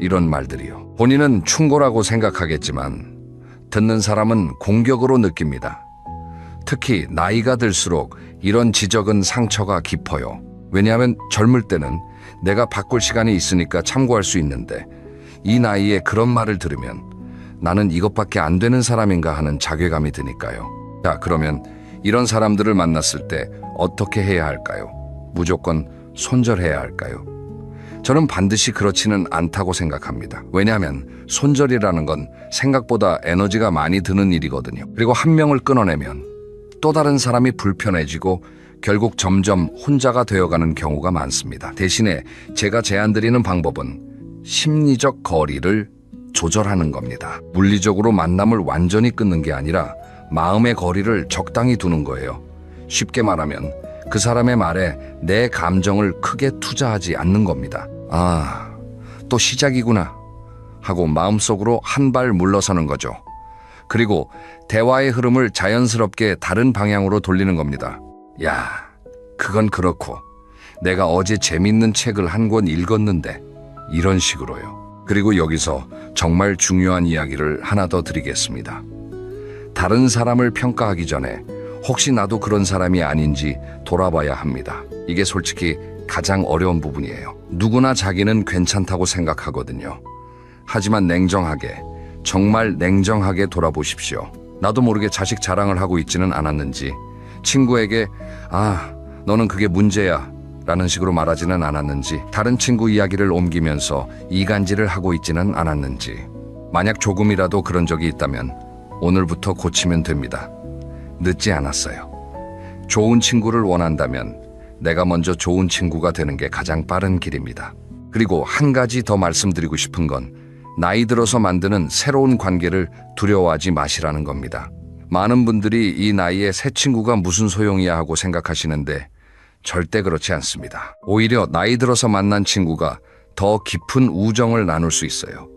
이런 말들이요. 본인은 충고라고 생각하겠지만 듣는 사람은 공격으로 느낍니다. 특히 나이가 들수록 이런 지적은 상처가 깊어요. 왜냐하면 젊을 때는 내가 바꿀 시간이 있으니까 참고할 수 있는데, 이 나이에 그런 말을 들으면 나는 이것밖에 안 되는 사람인가 하는 자괴감이 드니까요. 자, 그러면 이런 사람들을 만났을 때 어떻게 해야 할까요? 무조건 손절해야 할까요? 저는 반드시 그렇지는 않다고 생각합니다. 왜냐하면 손절이라는 건 생각보다 에너지가 많이 드는 일이거든요. 그리고 한 명을 끊어내면 또 다른 사람이 불편해지고 결국 점점 혼자가 되어가는 경우가 많습니다. 대신에 제가 제안드리는 방법은 심리적 거리를 조절하는 겁니다. 물리적으로 만남을 완전히 끊는 게 아니라 마음의 거리를 적당히 두는 거예요. 쉽게 말하면 그 사람의 말에 내 감정을 크게 투자하지 않는 겁니다. 아, 또 시작이구나 하고 마음속으로 한 발 물러서는 거죠. 그리고 대화의 흐름을 자연스럽게 다른 방향으로 돌리는 겁니다. 야, 그건 그렇고 내가 어제 재밌는 책을 한 권 읽었는데, 이런 식으로요. 그리고 여기서 정말 중요한 이야기를 하나 더 드리겠습니다. 다른 사람을 평가하기 전에 혹시 나도 그런 사람이 아닌지 돌아봐야 합니다. 이게 솔직히 가장 어려운 부분이에요. 누구나 자기는 괜찮다고 생각하거든요. 하지만 냉정하게, 정말 냉정하게 돌아보십시오. 나도 모르게 자식 자랑을 하고 있지는 않았는지, 친구에게 아, 너는 그게 문제야 라는 식으로 말하지는 않았는지, 다른 친구 이야기를 옮기면서 이간질을 하고 있지는 않았는지. 만약 조금이라도 그런 적이 있다면 오늘부터 고치면 됩니다. 늦지 않았어요. 좋은 친구를 원한다면 내가 먼저 좋은 친구가 되는 게 가장 빠른 길입니다. 그리고 한 가지 더 말씀드리고 싶은 건, 나이 들어서 만드는 새로운 관계를 두려워하지 마시라는 겁니다. 많은 분들이 이 나이에 새 친구가 무슨 소용이야 하고 생각하시는데 절대 그렇지 않습니다. 오히려 나이 들어서 만난 친구가 더 깊은 우정을 나눌 수 있어요.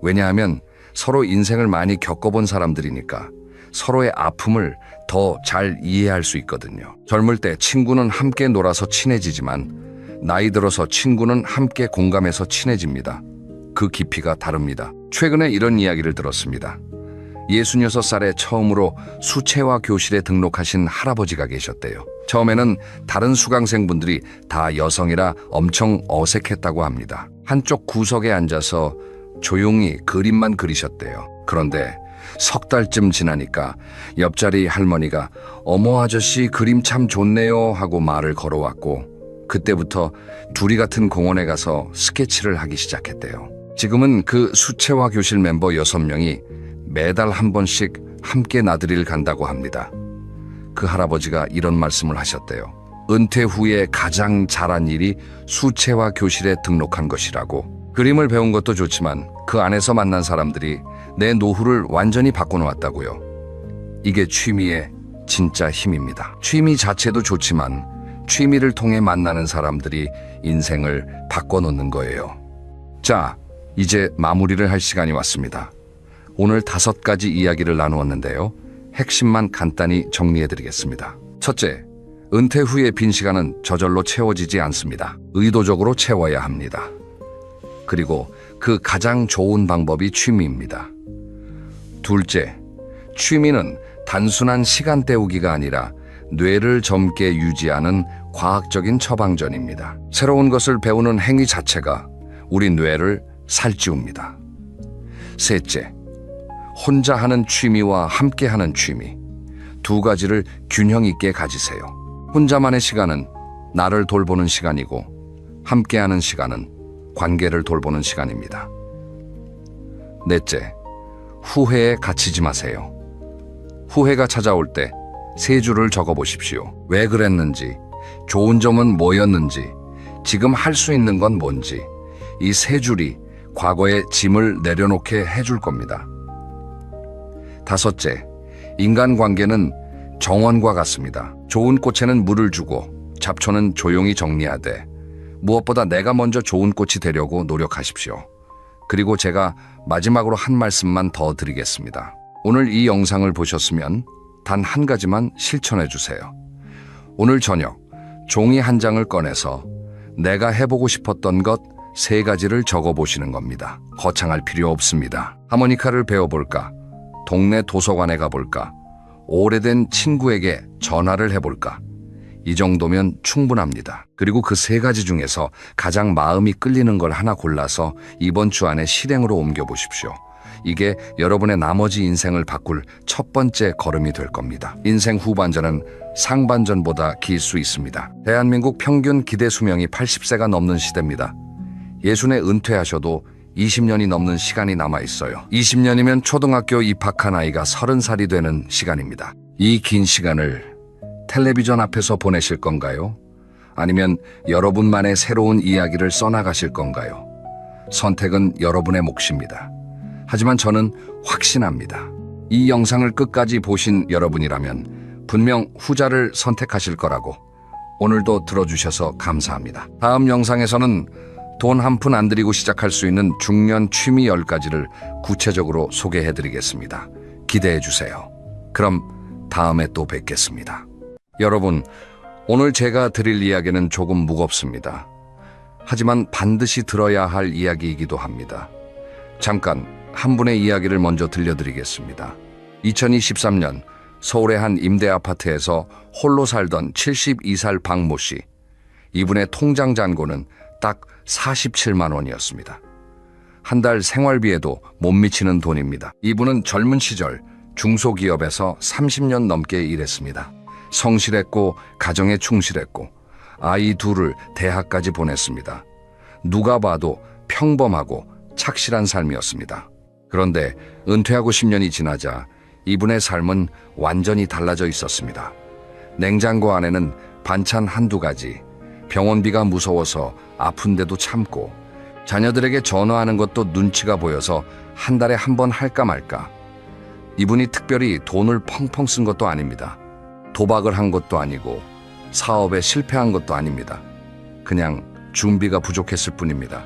왜냐하면 서로 인생을 많이 겪어본 사람들이니까 서로의 아픔을 더 잘 이해할 수 있거든요. 젊을 때 친구는 함께 놀아서 친해지지만 나이 들어서 친구는 함께 공감해서 친해집니다. 그 깊이가 다릅니다. 최근에 이런 이야기를 들었습니다. 66살에 처음으로 수채화 교실에 등록하신 할아버지가 계셨대요. 처음에는 다른 수강생분들이 다 여성이라 엄청 어색했다고 합니다. 한쪽 구석에 앉아서 조용히 그림만 그리셨대요. 그런데 석 달쯤 지나니까 옆자리 할머니가 어머 아저씨 그림 참 좋네요 하고 말을 걸어왔고, 그때부터 둘이 같은 공원에 가서 스케치를 하기 시작했대요. 지금은 그 수채화 교실 멤버 6명이 매달 한 번씩 함께 나들이를 간다고 합니다. 그 할아버지가 이런 말씀을 하셨대요. 은퇴 후에 가장 잘한 일이 수채화 교실에 등록한 것이라고. 그림을 배운 것도 좋지만 그 안에서 만난 사람들이 내 노후를 완전히 바꿔놓았다고요. 이게 취미의 진짜 힘입니다. 취미 자체도 좋지만 취미를 통해 만나는 사람들이 인생을 바꿔놓는 거예요. 자, 이제 마무리를 할 시간이 왔습니다. 오늘 5가지 이야기를 나누었는데요. 핵심만 간단히 정리해드리겠습니다. 첫째, 은퇴 후의 빈 시간은 저절로 채워지지 않습니다. 의도적으로 채워야 합니다. 그리고 그 가장 좋은 방법이 취미입니다. 둘째, 취미는 단순한 시간 때우기가 아니라 뇌를 젊게 유지하는 과학적인 처방전입니다. 새로운 것을 배우는 행위 자체가 우리 뇌를 살찌웁니다. 셋째, 혼자 하는 취미와 함께 하는 취미, 2가지를 균형 있게 가지세요. 혼자만의 시간은 나를 돌보는 시간이고 함께하는 시간은 관계를 돌보는 시간입니다. 넷째, 후회에 갇히지 마세요. 후회가 찾아올 때 3줄을 적어보십시오. 왜 그랬는지, 좋은 점은 뭐였는지, 지금 할 수 있는 건 뭔지, 이 3줄이 과거의 짐을 내려놓게 해줄 겁니다. 5째, 인간관계는 정원과 같습니다. 좋은 꽃에는 물을 주고 잡초는 조용히 정리하되 무엇보다 내가 먼저 좋은 꽃이 되려고 노력하십시오. 그리고 제가 마지막으로 한 말씀만 더 드리겠습니다. 오늘 이 영상을 보셨으면 단 한 가지만 실천해 주세요. 오늘 저녁 종이 한 장을 꺼내서 내가 해보고 싶었던 것 3가지를 적어보시는 겁니다. 거창할 필요 없습니다. 하모니카를 배워볼까? 동네 도서관에 가볼까? 오래된 친구에게 전화를 해볼까? 이 정도면 충분합니다. 그리고 그 3가지 중에서 가장 마음이 끌리는 걸 하나 골라서 이번 주 안에 실행으로 옮겨보십시오. 이게 여러분의 나머지 인생을 바꿀 첫 번째 걸음이 될 겁니다. 인생 후반전은 상반전보다 길 수 있습니다. 대한민국 평균 기대 수명이 80세가 넘는 시대입니다. 예순에 은퇴하셔도 20년이 넘는 시간이 남아있어요. 20년이면 초등학교 입학한 아이가 30살이 되는 시간입니다. 이 긴 시간을 텔레비전 앞에서 보내실 건가요? 아니면 여러분만의 새로운 이야기를 써나가실 건가요? 선택은 여러분의 몫입니다. 하지만 저는 확신합니다. 이 영상을 끝까지 보신 여러분이라면 분명 후자를 선택하실 거라고. 오늘도 들어주셔서 감사합니다. 다음 영상에서는 돈 한 푼 안 들이고 시작할 수 있는 중년 취미 10가지를 구체적으로 소개해드리겠습니다. 기대해주세요. 그럼 다음에 또 뵙겠습니다. 여러분, 오늘 제가 드릴 이야기는 조금 무겁습니다. 하지만 반드시 들어야 할 이야기이기도 합니다. 잠깐 한 분의 이야기를 먼저 들려드리겠습니다. 2023년 서울의 한 임대 아파트에서 홀로 살던 72살 박모 씨. 이분의 통장 잔고는 딱 47만 원이었습니다. 한 달 생활비에도 못 미치는 돈입니다. 이분은 젊은 시절 중소기업에서 30년 넘게 일했습니다. 성실했고 가정에 충실했고 아이 2을 대학까지 보냈습니다. 누가 봐도 평범하고 착실한 삶이었습니다. 그런데 은퇴하고 10년이 지나자 이분의 삶은 완전히 달라져 있었습니다. 냉장고 안에는 반찬 1-2가지, 병원비가 무서워서 아픈데도 참고, 자녀들에게 전화하는 것도 눈치가 보여서 한 달에 한 번 할까 말까. 이분이 특별히 돈을 펑펑 쓴 것도 아닙니다. 도박을 한 것도 아니고 사업에 실패한 것도 아닙니다. 그냥 준비가 부족했을 뿐입니다.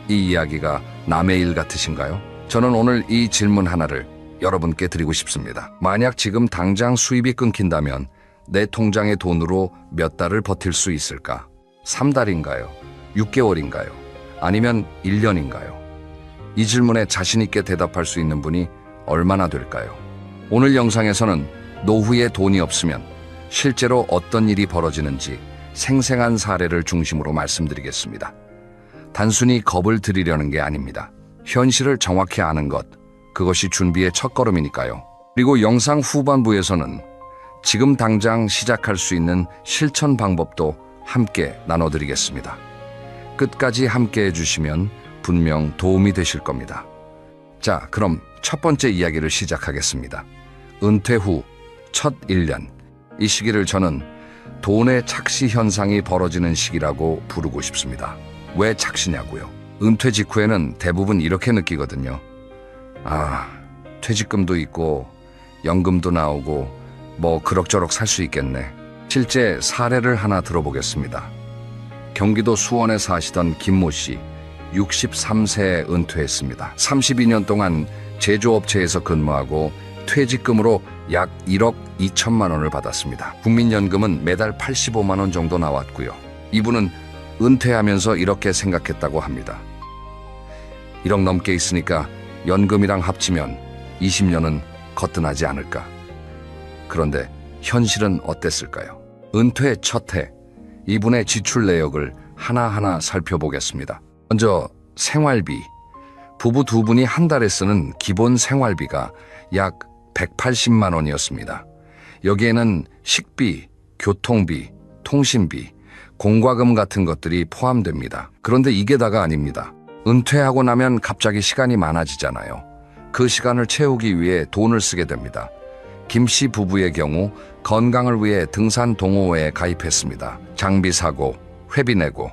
이 이야기가 남의 일 같으신가요? 저는 오늘 이 질문 하나를 여러분께 드리고 싶습니다. 만약 지금 당장 수입이 끊긴다면 내 통장의 돈으로 몇 달을 버틸 수 있을까? 3달인가요? 6개월인가요? 아니면 1년인가요? 이 질문에 자신 있게 대답할 수 있는 분이 얼마나 될까요? 오늘 영상에서는 노후에 돈이 없으면 실제로 어떤 일이 벌어지는지 생생한 사례를 중심으로 말씀드리겠습니다. 단순히 겁을 드리려는 게 아닙니다. 현실을 정확히 아는 것, 그것이 준비의 첫걸음이니까요. 그리고 영상 후반부에서는 지금 당장 시작할 수 있는 실천 방법도 함께 나눠드리겠습니다. 끝까지 함께 해주시면 분명 도움이 되실 겁니다. 자, 그럼 첫 번째 이야기를 시작하겠습니다. 은퇴 후 첫 1년. 이 시기를 저는 돈의 착시 현상이 벌어지는 시기라고 부르고 싶습니다. 왜 착시냐고요? 은퇴 직후에는 대부분 이렇게 느끼거든요. 아, 퇴직금도 있고 연금도 나오고 뭐 그럭저럭 살 수 있겠네. 실제 사례를 하나 들어보겠습니다. 경기도 수원에 사시던 김모 씨, 63세에 은퇴했습니다. 32년 동안 제조업체에서 근무하고 퇴직금으로 약 1억 2천만 원을 받았습니다. 국민연금은 매달 85만 원 정도 나왔고요. 이분은 은퇴하면서 이렇게 생각했다고 합니다. 1억 넘게 있으니까 연금이랑 합치면 20년은 거뜬하지 않을까. 그런데 현실은 어땠을까요? 은퇴 첫 해, 이분의 지출 내역을 하나하나 살펴보겠습니다. 먼저 생활비. 부부 두 분이 한 달에 쓰는 기본 생활비가 약 180만 원이었습니다. 여기에는 식비, 교통비, 통신비, 공과금 같은 것들이 포함됩니다. 그런데 이게 다가 아닙니다. 은퇴하고 나면 갑자기 시간이 많아지잖아요. 그 시간을 채우기 위해 돈을 쓰게 됩니다. 김 씨 부부의 경우 건강을 위해 등산 동호회에 가입했습니다. 장비 사고, 회비 내고,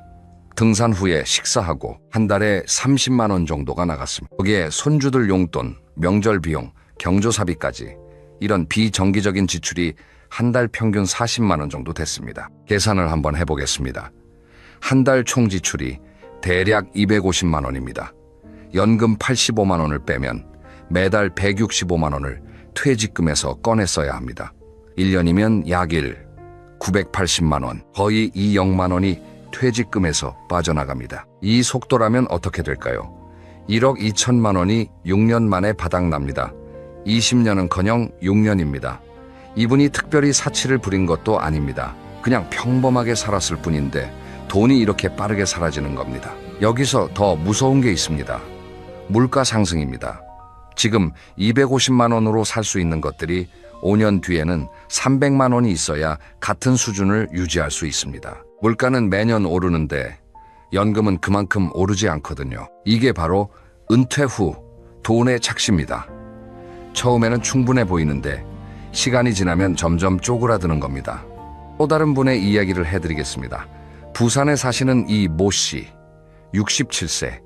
등산 후에 식사하고 한 달에 30만 원 정도가 나갔습니다. 거기에 손주들 용돈, 명절 비용, 경조사비까지 이런 비정기적인 지출이 한 달 평균 40만 원 정도 됐습니다. 계산을 한번 해보겠습니다. 한 달 총 지출이 대략 250만 원입니다. 연금 85만 원을 빼면 매달 165만 원을 퇴직금에서 꺼냈어야 합니다. 1년이면 약 980만 원, 거의 2억만 원이 퇴직금에서 빠져나갑니다. 이 속도라면 어떻게 될까요? 1억 2천만 원이 6년 만에 바닥납니다. 20년은커녕 6년입니다. 이분이 특별히 사치를 부린 것도 아닙니다. 그냥 평범하게 살았을 뿐인데 돈이 이렇게 빠르게 사라지는 겁니다. 여기서 더 무서운 게 있습니다. 물가 상승입니다. 지금 250만 원으로 살 수 있는 것들이 5년 뒤에는 300만 원이 있어야 같은 수준을 유지할 수 있습니다. 물가는 매년 오르는데 연금은 그만큼 오르지 않거든요. 이게 바로 은퇴 후 돈의 착시입니다. 처음에는 충분해 보이는데 시간이 지나면 점점 쪼그라드는 겁니다. 또 다른 분의 이야기를 해드리겠습니다. 부산에 사시는 이 모 씨, 67세.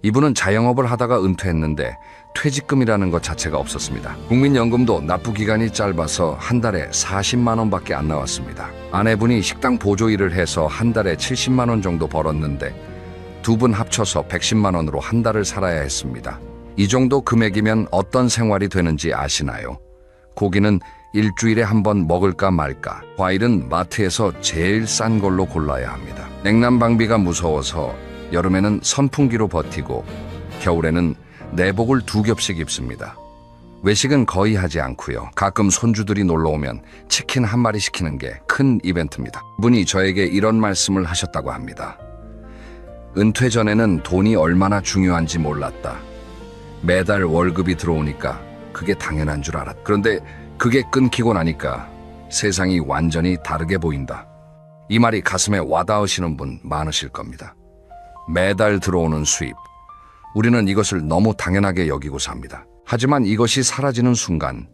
이분은 자영업을 하다가 은퇴했는데 퇴직금이라는 것 자체가 없었습니다. 국민연금도 납부 기간이 짧아서 한 달에 40만 원밖에 안 나왔습니다. 아내분이 식당 보조 일을 해서 한 달에 70만 원 정도 벌었는데 두 분 합쳐서 110만 원으로 한 달을 살아야 했습니다. 이 정도 금액이면 어떤 생활이 되는지 아시나요? 고기는 일주일에 한 번 먹을까 말까. 과일은 마트에서 제일 싼 걸로 골라야 합니다. 냉난방비가 무서워서 여름에는 선풍기로 버티고 겨울에는 내복을 2겹씩 입습니다. 외식은 거의 하지 않고요. 가끔 손주들이 놀러 오면 치킨 한 마리 시키는 게 큰 이벤트입니다. 분이 저에게 이런 말씀을 하셨다고 합니다. 은퇴 전에는 돈이 얼마나 중요한지 몰랐다. 매달 월급이 들어오니까 그게 당연한 줄 알았다. 그런데 그게 끊기고 나니까 세상이 완전히 다르게 보인다. 이 말이 가슴에 와닿으시는 분 많으실 겁니다. 매달 들어오는 수입. 우리는 이것을 너무 당연하게 여기고 삽니다. 하지만 이것이 사라지는 순간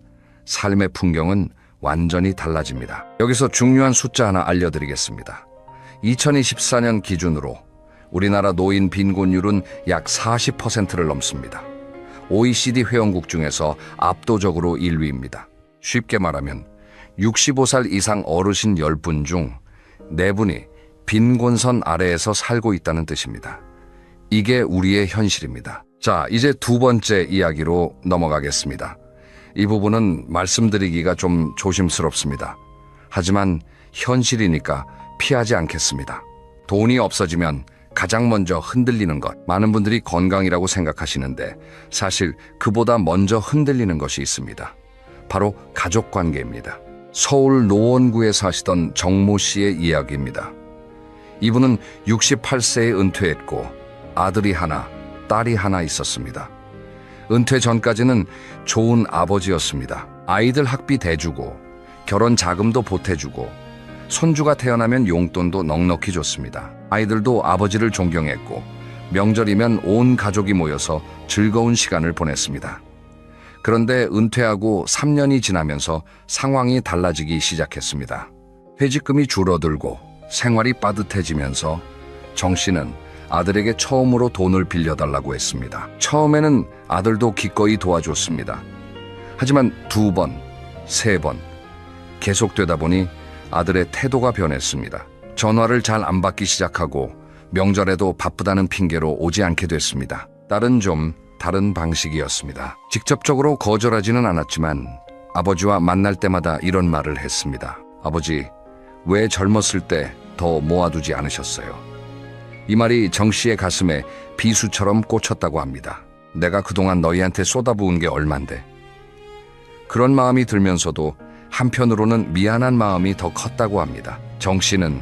삶의 풍경은 완전히 달라집니다. 여기서 중요한 숫자 하나 알려드리겠습니다. 2024년 기준으로 우리나라 노인 빈곤율은 약 40%를 넘습니다. OECD 회원국 중에서 압도적으로 1위입니다. 쉽게 말하면 65살 이상 어르신 10분 중 4분이 빈곤선 아래에서 살고 있다는 뜻입니다. 이게 우리의 현실입니다. 자, 이제 두 번째 이야기로 넘어가겠습니다. 이 부분은 말씀드리기가 좀 조심스럽습니다. 하지만 현실이니까 피하지 않겠습니다. 돈이 없어지면 가장 먼저 흔들리는 것. 많은 분들이 건강이라고 생각하시는데 사실 그보다 먼저 흔들리는 것이 있습니다. 바로 가족관계입니다. 서울 노원구에 사시던 정모 씨의 이야기입니다. 이분은 68세에 은퇴했고 아들이 하나, 딸이 하나 있었습니다. 은퇴 전까지는 좋은 아버지였습니다. 아이들 학비 대주고 결혼 자금도 보태주고 손주가 태어나면 용돈도 넉넉히 줬습니다. 아이들도 아버지를 존경했고 명절이면 온 가족이 모여서 즐거운 시간을 보냈습니다. 그런데 은퇴하고 3년이 지나면서 상황이 달라지기 시작했습니다. 퇴직금이 줄어들고 생활이 빠듯해지면서 정 씨는 아들에게 처음으로 돈을 빌려달라고 했습니다. 처음에는 아들도 기꺼이 도와줬습니다. 하지만 2번, 3번. 계속되다 보니 아들의 태도가 변했습니다. 전화를 잘 안 받기 시작하고 명절에도 바쁘다는 핑계로 오지 않게 됐습니다. 딸은 좀 다른 방식이었습니다. 직접적으로 거절하지는 않았지만 아버지와 만날 때마다 이런 말을 했습니다. 아버지, 왜 젊었을 때 더 모아두지 않으셨어요? 이 말이 정 씨의 가슴에 비수처럼 꽂혔다고 합니다. 내가 그동안 너희한테 쏟아부은 게 얼만데. 그런 마음이 들면서도 한편으로는 미안한 마음이 더 컸다고 합니다. 정 씨는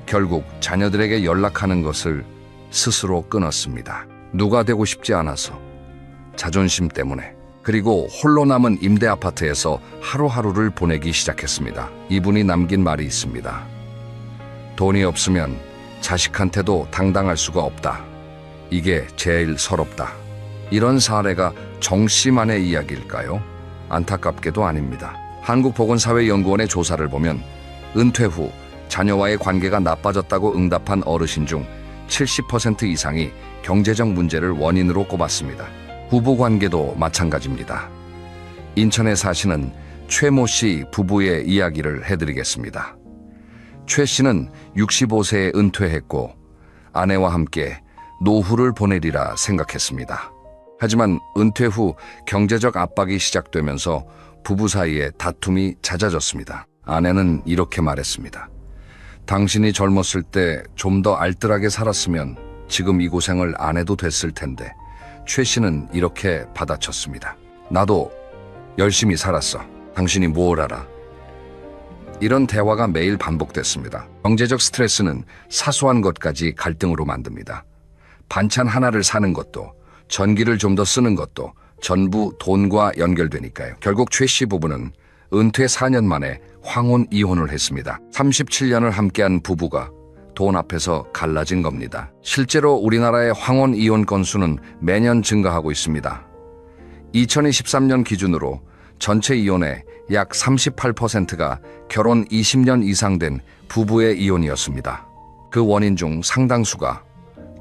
결국 자녀들에게 연락하는 것을 스스로 끊었습니다. 누가 되고 싶지 않아서, 자존심 때문에. 그리고 홀로 남은 임대 아파트에서 하루하루를 보내기 시작했습니다. 이분이 남긴 말이 있습니다. 돈이 없으면 자식한테도 당당할 수가 없다. 이게 제일 서럽다. 이런 사례가 정 씨만의 이야기일까요? 안타깝게도 아닙니다. 한국보건사회연구원의 조사를 보면 은퇴 후 자녀와의 관계가 나빠졌다고 응답한 어르신 중 70% 이상이 경제적 문제를 원인으로 꼽았습니다. 부부관계도 마찬가지입니다. 인천에 사시는 최모 씨 부부의 이야기를 해드리겠습니다. 최 씨는 65세에 은퇴했고 아내와 함께 노후를 보내리라 생각했습니다. 하지만 은퇴 후 경제적 압박이 시작되면서 부부 사이에 다툼이 잦아졌습니다. 아내는 이렇게 말했습니다. 당신이 젊었을 때 좀 더 알뜰하게 살았으면 지금 이 고생을 안 해도 됐을 텐데. 최 씨는 이렇게 받아쳤습니다. 나도 열심히 살았어. 당신이 뭘 알아? 이런 대화가 매일 반복됐습니다. 경제적 스트레스는 사소한 것까지 갈등으로 만듭니다. 반찬 하나를 사는 것도, 전기를 좀 더 쓰는 것도 전부 돈과 연결되니까요. 결국 최 씨 부부는 은퇴 4년 만에 황혼 이혼을 했습니다. 37년을 함께한 부부가 돈 앞에서 갈라진 겁니다. 실제로 우리나라의 황혼 이혼 건수는 매년 증가하고 있습니다. 2023년 기준으로 전체 이혼의 약 38%가 결혼 20년 이상 된 부부의 이혼이었습니다. 그 원인 중 상당수가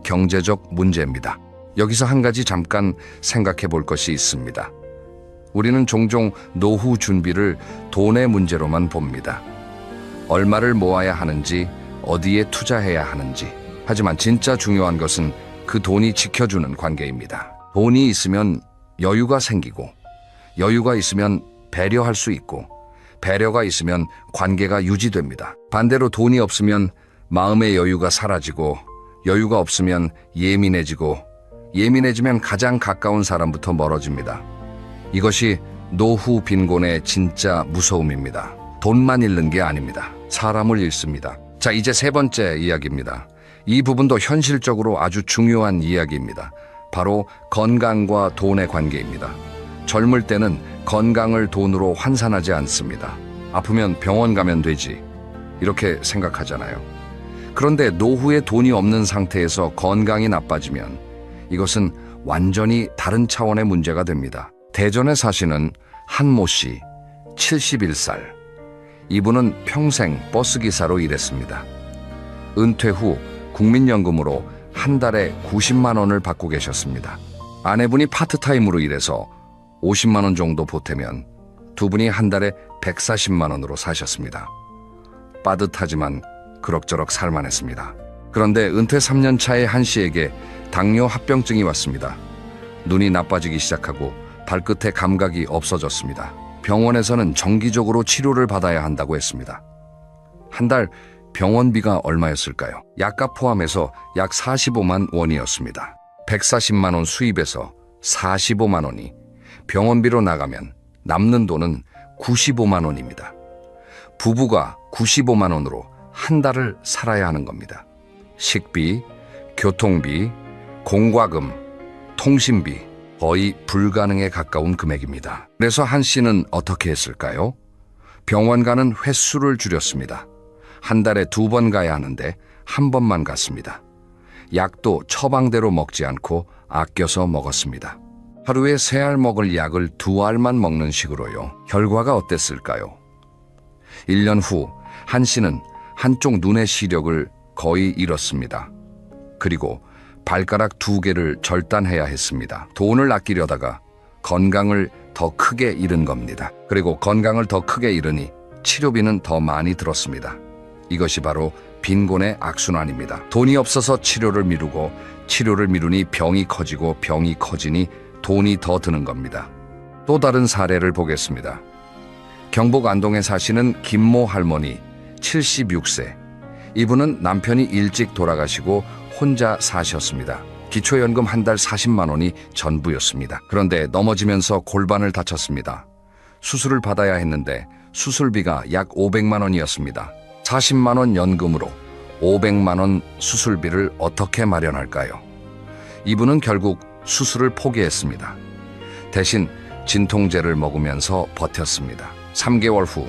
경제적 문제입니다. 여기서 한 가지 잠깐 생각해 볼 것이 있습니다. 우리는 종종 노후 준비를 돈의 문제로만 봅니다. 얼마를 모아야 하는지, 어디에 투자해야 하는지. 하지만 진짜 중요한 것은 그 돈이 지켜주는 관계입니다. 돈이 있으면 여유가 생기고, 여유가 있으면 배려할 수 있고, 배려가 있으면 관계가 유지됩니다. 반대로 돈이 없으면 마음의 여유가 사라지고, 여유가 없으면 예민해지고, 예민해지면 가장 가까운 사람부터 멀어집니다. 이것이 노후 빈곤의 진짜 무서움입니다. 돈만 잃는 게 아닙니다. 사람을 잃습니다. 자, 이제 3번째 이야기입니다. 이 부분도 현실적으로 아주 중요한 이야기입니다. 바로 건강과 돈의 관계입니다. 젊을 때는 건강을 돈으로 환산하지 않습니다. 아프면 병원 가면 되지, 이렇게 생각하잖아요. 그런데 노후에 돈이 없는 상태에서 건강이 나빠지면 이것은 완전히 다른 차원의 문제가 됩니다. 대전에 사시는 한모 씨, 71살. 이분은 평생 버스기사로 일했습니다. 은퇴 후 국민연금으로 한 달에 90만 원을 받고 계셨습니다. 아내분이 파트타임으로 일해서 50만 원 정도 보태면 두 분이 한 달에 140만 원으로 사셨습니다. 빠듯하지만 그럭저럭 살만했습니다. 그런데 은퇴 3년 차의 한 씨에게 당뇨 합병증이 왔습니다. 눈이 나빠지기 시작하고 발끝에 감각이 없어졌습니다. 병원에서는 정기적으로 치료를 받아야 한다고 했습니다. 한 달 병원비가 얼마였을까요? 약값 포함해서 약 45만 원이었습니다. 140만 원 수입에서 45만 원이 병원비로 나가면 남는 돈은 95만 원입니다. 부부가 95만 원으로 한 달을 살아야 하는 겁니다. 식비, 교통비, 공과금, 통신비, 거의 불가능에 가까운 금액입니다. 그래서 한 씨는 어떻게 했을까요? 병원 가는 횟수를 줄였습니다. 한 달에 2번 가야 하는데 한 번만 갔습니다. 약도 처방대로 먹지 않고 아껴서 먹었습니다. 하루에 3알 먹을 약을 2알만 먹는 식으로요. 결과가 어땠을까요? 1년 후 한 씨는 한쪽 눈의 시력을 거의 잃었습니다. 그리고 발가락 2개를 절단해야 했습니다. 돈을 아끼려다가 건강을 더 더 크게 잃은 겁니다. 그리고 건강을 더 크게 잃으니 치료비는 더 많이 들었습니다. 이것이 바로 빈곤의 악순환입니다. 돈이 없어서 치료를 미루고 치료를 미루니 병이 커지고 병이 커지니 돈이 더 드는 겁니다. 또 다른 사례를 보겠습니다. 경북 안동에 사시는 김모 할머니 76세. 이분은 남편이 일찍 돌아가시고 혼자 사셨습니다. 기초연금 한 달 40만 원이 전부였습니다. 그런데 넘어지면서 골반을 다쳤습니다. 수술을 받아야 했는데 수술비가 약 500만 원이었습니다. 40만 원 연금으로 500만 원 수술비를 어떻게 마련할까요? 이분은 결국 수술을 포기했습니다. 대신 진통제를 먹으면서 버텼습니다. 3개월 후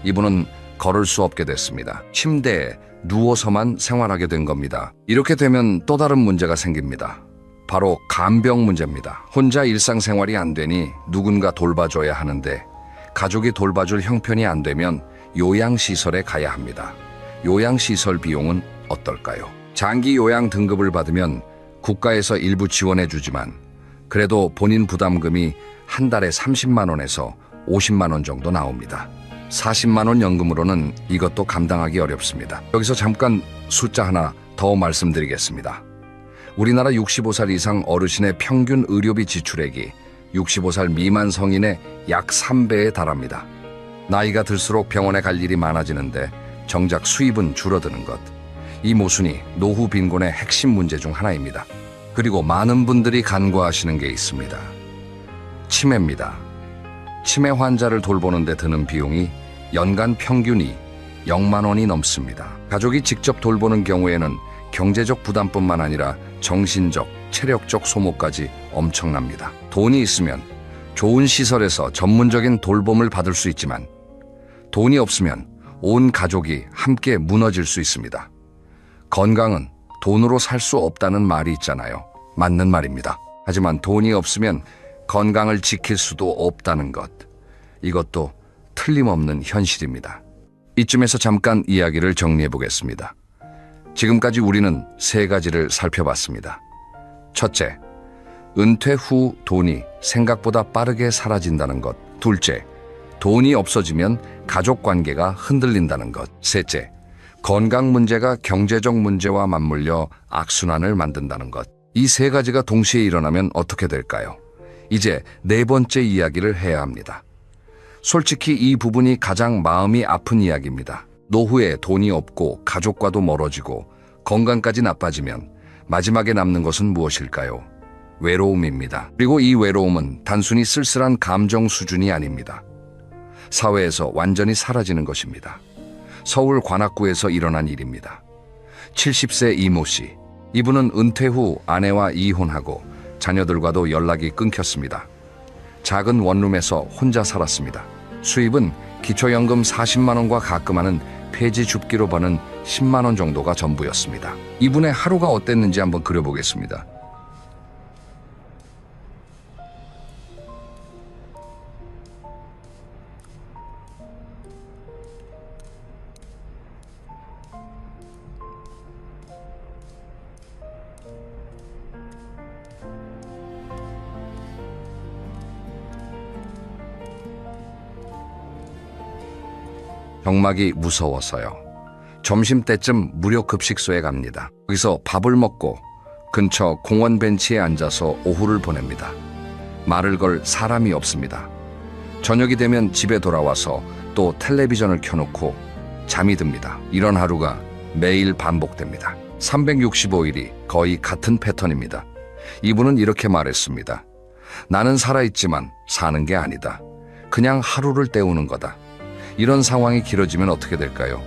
이분은 걸을 수 없게 됐습니다. 침대에 누워서만 생활하게 된 겁니다. 이렇게 되면 또 다른 문제가 생깁니다. 바로 간병 문제입니다. 혼자 일상생활이 안 되니 누군가 돌봐줘야 하는데 가족이 돌봐줄 형편이 안 되면 요양시설에 가야 합니다. 요양시설 비용은 어떨까요? 장기 요양 등급을 받으면 국가에서 일부 지원해 주지만 그래도 본인 부담금이 한 달에 30만 원에서 50만 원 정도 나옵니다. 40만 원 연금으로는 이것도 감당하기 어렵습니다. 여기서 잠깐 숫자 하나 더 말씀드리겠습니다. 우리나라 65살 이상 어르신의 평균 의료비 지출액이 65살 미만 성인의 약 3배에 달합니다. 나이가 들수록 병원에 갈 일이 많아지는데 정작 수입은 줄어드는 것. 이 모순이 노후 빈곤의 핵심 문제 중 하나입니다. 그리고 많은 분들이 간과하시는 게 있습니다. 치매입니다. 치매 환자를 돌보는 데 드는 비용이 연간 평균이 0만 원이 넘습니다. 가족이 직접 돌보는 경우에는 경제적 부담뿐만 아니라 정신적, 체력적 소모까지 엄청납니다. 돈이 있으면 좋은 시설에서 전문적인 돌봄을 받을 수 있지만 돈이 없으면 온 가족이 함께 무너질 수 있습니다. 건강은 돈으로 살 수 없다는 말이 있잖아요. 맞는 말입니다. 하지만 돈이 없으면 건강을 지킬 수도 없다는 것. 이것도 틀림없는 현실입니다. 이쯤에서 잠깐 이야기를 정리해 보겠습니다. 지금까지 우리는 세 가지를 살펴봤습니다. 첫째, 은퇴 후 돈이 생각보다 빠르게 사라진다는 것. 둘째, 돈이 없어지면 가족 관계가 흔들린다는 것. 셋째, 건강 문제가 경제적 문제와 맞물려 악순환을 만든다는 것. 이 세 가지가 동시에 일어나면 어떻게 될까요? 이제 네 번째 이야기를 해야 합니다. 솔직히 이 부분이 가장 마음이 아픈 이야기입니다. 노후에 돈이 없고 가족과도 멀어지고 건강까지 나빠지면 마지막에 남는 것은 무엇일까요? 외로움입니다. 그리고 이 외로움은 단순히 쓸쓸한 감정 수준이 아닙니다. 사회에서 완전히 사라지는 것입니다. 서울 관악구에서 일어난 일입니다. 70세 이모 씨. 이분은 은퇴 후 아내와 이혼하고 자녀들과도 연락이 끊겼습니다. 작은 원룸에서 혼자 살았습니다. 수입은 기초연금 40만 원과 가끔 하는 폐지 줍기로 버는 10만 원 정도가 전부였습니다. 이분의 하루가 어땠는지 한번 그려보겠습니다. 병막이 무서워서요. 점심때쯤 무료 급식소에 갑니다. 거기서 밥을 먹고 근처 공원 벤치에 앉아서 오후를 보냅니다. 말을 걸 사람이 없습니다. 저녁이 되면 집에 돌아와서 또 텔레비전을 켜놓고 잠이 듭니다. 이런 하루가 매일 반복됩니다. 365일이 거의 같은 패턴입니다. 이분은 이렇게 말했습니다. 나는 살아있지만 사는 게 아니다. 그냥 하루를 때우는 거다. 이런 상황이 길어지면 어떻게 될까요?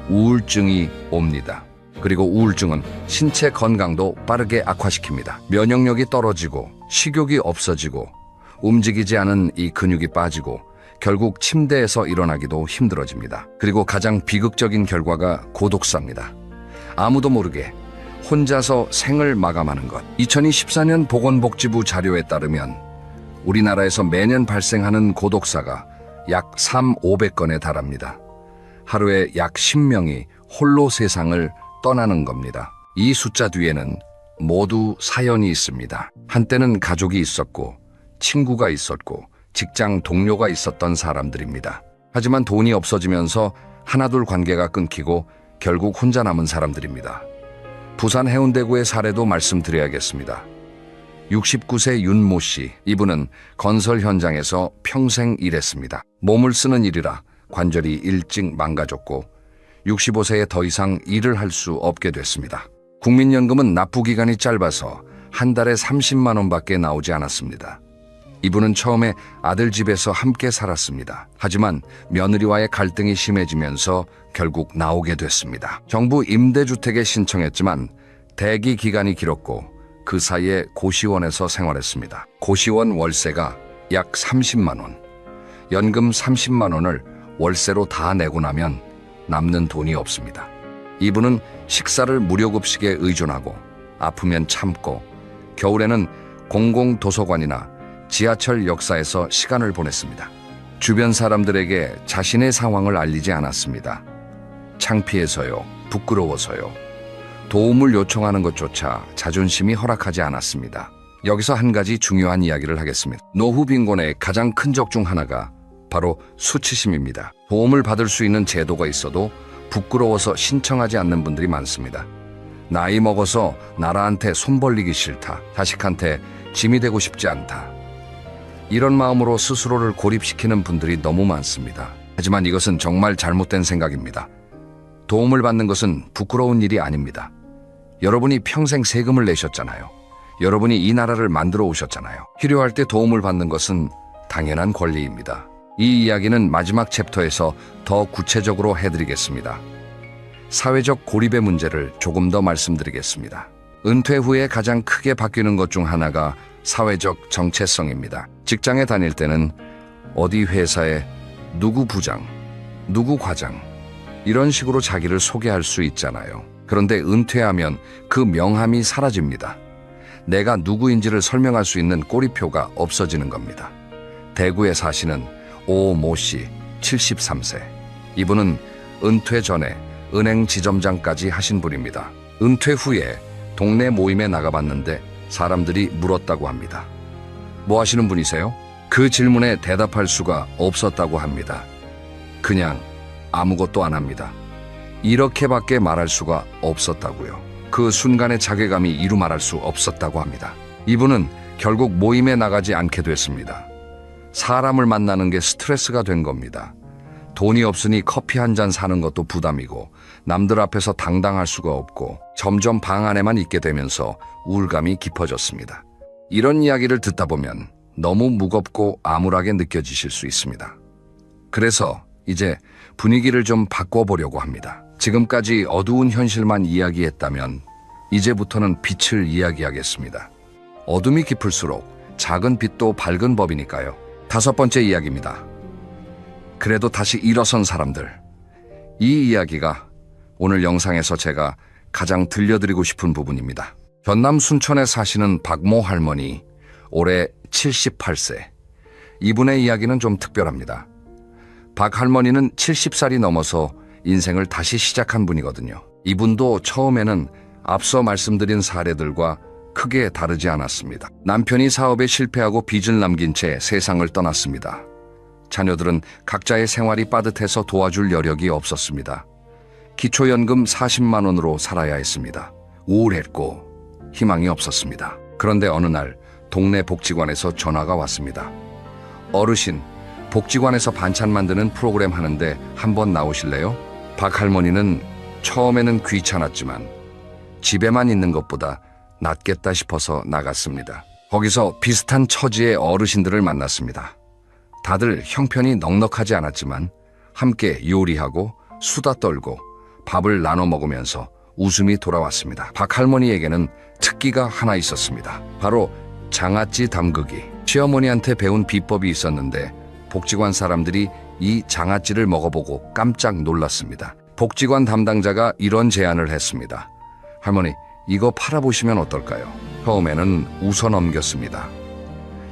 우울증이 옵니다. 그리고 우울증은 신체 건강도 빠르게 악화시킵니다. 면역력이 떨어지고 식욕이 없어지고 움직이지 않은 이 근육이 빠지고 결국 침대에서 일어나기도 힘들어집니다. 그리고 가장 비극적인 결과가 고독사입니다. 아무도 모르게 혼자서 생을 마감하는 것. 2024년 보건복지부 자료에 따르면 우리나라에서 매년 발생하는 고독사가 약 3,500건에 달합니다. 하루에 약 10명이 홀로 세상을 떠나는 겁니다. 이 숫자 뒤에는 모두 사연이 있습니다. 한때는 가족이 있었고 친구가 있었고 직장 동료가 있었던 사람들입니다. 하지만 돈이 없어지면서 하나둘 관계가 끊기고 결국 혼자 남은 사람들입니다. 부산 해운대구의 사례도 말씀드려야겠습니다. 69세 윤모 씨, 이분은 건설 현장에서 평생 일했습니다. 몸을 쓰는 일이라 관절이 일찍 망가졌고 65세에 더 이상 일을 할 수 없게 됐습니다. 국민연금은 납부 기간이 짧아서 한 달에 30만 원밖에 나오지 않았습니다. 이분은 처음에 아들 집에서 함께 살았습니다. 하지만 며느리와의 갈등이 심해지면서 결국 나오게 됐습니다. 정부 임대주택에 신청했지만 대기 기간이 길었고 그 사이에 고시원에서 생활했습니다. 고시원 월세가 약 30만 원, 연금 30만 원을 월세로 다 내고 나면 남는 돈이 없습니다. 이분은 식사를 무료급식에 의존하고 아프면 참고 겨울에는 공공도서관이나 지하철 역사에서 시간을 보냈습니다. 주변 사람들에게 자신의 상황을 알리지 않았습니다. 창피해서요, 부끄러워서요. 도움을 요청하는 것조차 자존심이 허락하지 않았습니다. 여기서 한 가지 중요한 이야기를 하겠습니다. 노후 빈곤의 가장 큰 적 중 하나가 바로 수치심입니다. 도움을 받을 수 있는 제도가 있어도 부끄러워서 신청하지 않는 분들이 많습니다. 나이 먹어서 나라한테 손 벌리기 싫다. 자식한테 짐이 되고 싶지 않다. 이런 마음으로 스스로를 고립시키는 분들이 너무 많습니다. 하지만 이것은 정말 잘못된 생각입니다. 도움을 받는 것은 부끄러운 일이 아닙니다. 여러분이 평생 세금을 내셨잖아요. 여러분이 이 나라를 만들어 오셨잖아요. 필요할 때 도움을 받는 것은 당연한 권리입니다. 이 이야기는 마지막 챕터에서 더 구체적으로 해드리겠습니다. 사회적 고립의 문제를 조금 더 말씀드리겠습니다. 은퇴 후에 가장 크게 바뀌는 것 중 하나가 사회적 정체성입니다. 직장에 다닐 때는 어디 회사에 누구 부장, 누구 과장 이런 식으로 자기를 소개할 수 있잖아요. 그런데 은퇴하면 그 명함이 사라집니다. 내가 누구인지를 설명할 수 있는 꼬리표가 없어지는 겁니다. 대구에 사시는 오모 씨, 73세. 이분은 은퇴 전에 은행 지점장까지 하신 분입니다. 은퇴 후에 동네 모임에 나가봤는데 사람들이 물었다고 합니다. 뭐 하시는 분이세요? 그 질문에 대답할 수가 없었다고 합니다. 그냥 아무것도 안 합니다. 이렇게밖에 말할 수가 없었다고요. 그 순간의 자괴감이 이루 말할 수 없었다고 합니다. 이분은 결국 모임에 나가지 않게 됐습니다. 사람을 만나는 게 스트레스가 된 겁니다. 돈이 없으니 커피 한 잔 사는 것도 부담이고 남들 앞에서 당당할 수가 없고 점점 방 안에만 있게 되면서 우울감이 깊어졌습니다. 이런 이야기를 듣다 보면 너무 무겁고 암울하게 느껴지실 수 있습니다. 그래서 이제 분위기를 좀 바꿔보려고 합니다. 지금까지 어두운 현실만 이야기했다면 이제부터는 빛을 이야기하겠습니다. 어둠이 깊을수록 작은 빛도 밝은 법이니까요. 5번째 이야기입니다. 그래도 다시 일어선 사람들. 이 이야기가 오늘 영상에서 제가 가장 들려드리고 싶은 부분입니다. 전남 순천에 사시는 박모 할머니, 올해 78세. 이분의 이야기는 좀 특별합니다. 박 할머니는 70살이 넘어서 인생을 다시 시작한 분이거든요. 이분도 처음에는 앞서 말씀드린 사례들과 크게 다르지 않았습니다. 남편이 사업에 실패하고 빚을 남긴 채 세상을 떠났습니다. 자녀들은 각자의 생활이 빠듯해서 도와줄 여력이 없었습니다. 기초연금 40만 원으로 살아야 했습니다. 우울했고 희망이 없었습니다. 그런데 어느 날 동네 복지관에서 전화가 왔습니다. 어르신, 복지관에서 반찬 만드는 프로그램 하는데 한번 나오실래요? 박 할머니는 처음에는 귀찮았지만 집에만 있는 것보다 낫겠다 싶어서 나갔습니다. 거기서 비슷한 처지의 어르신들을 만났습니다. 다들 형편이 넉넉하지 않았지만 함께 요리하고 수다 떨고 밥을 나눠 먹으면서 웃음이 돌아왔습니다. 박 할머니에게는 특기가 하나 있었습니다. 바로 장아찌 담그기. 시어머니한테 배운 비법이 있었는데 복지관 사람들이 이 장아찌를 먹어보고 깜짝 놀랐습니다. 복지관 담당자가 이런 제안을 했습니다. 할머니, 이거 팔아보시면 어떨까요? 처음에는 웃어 넘겼습니다.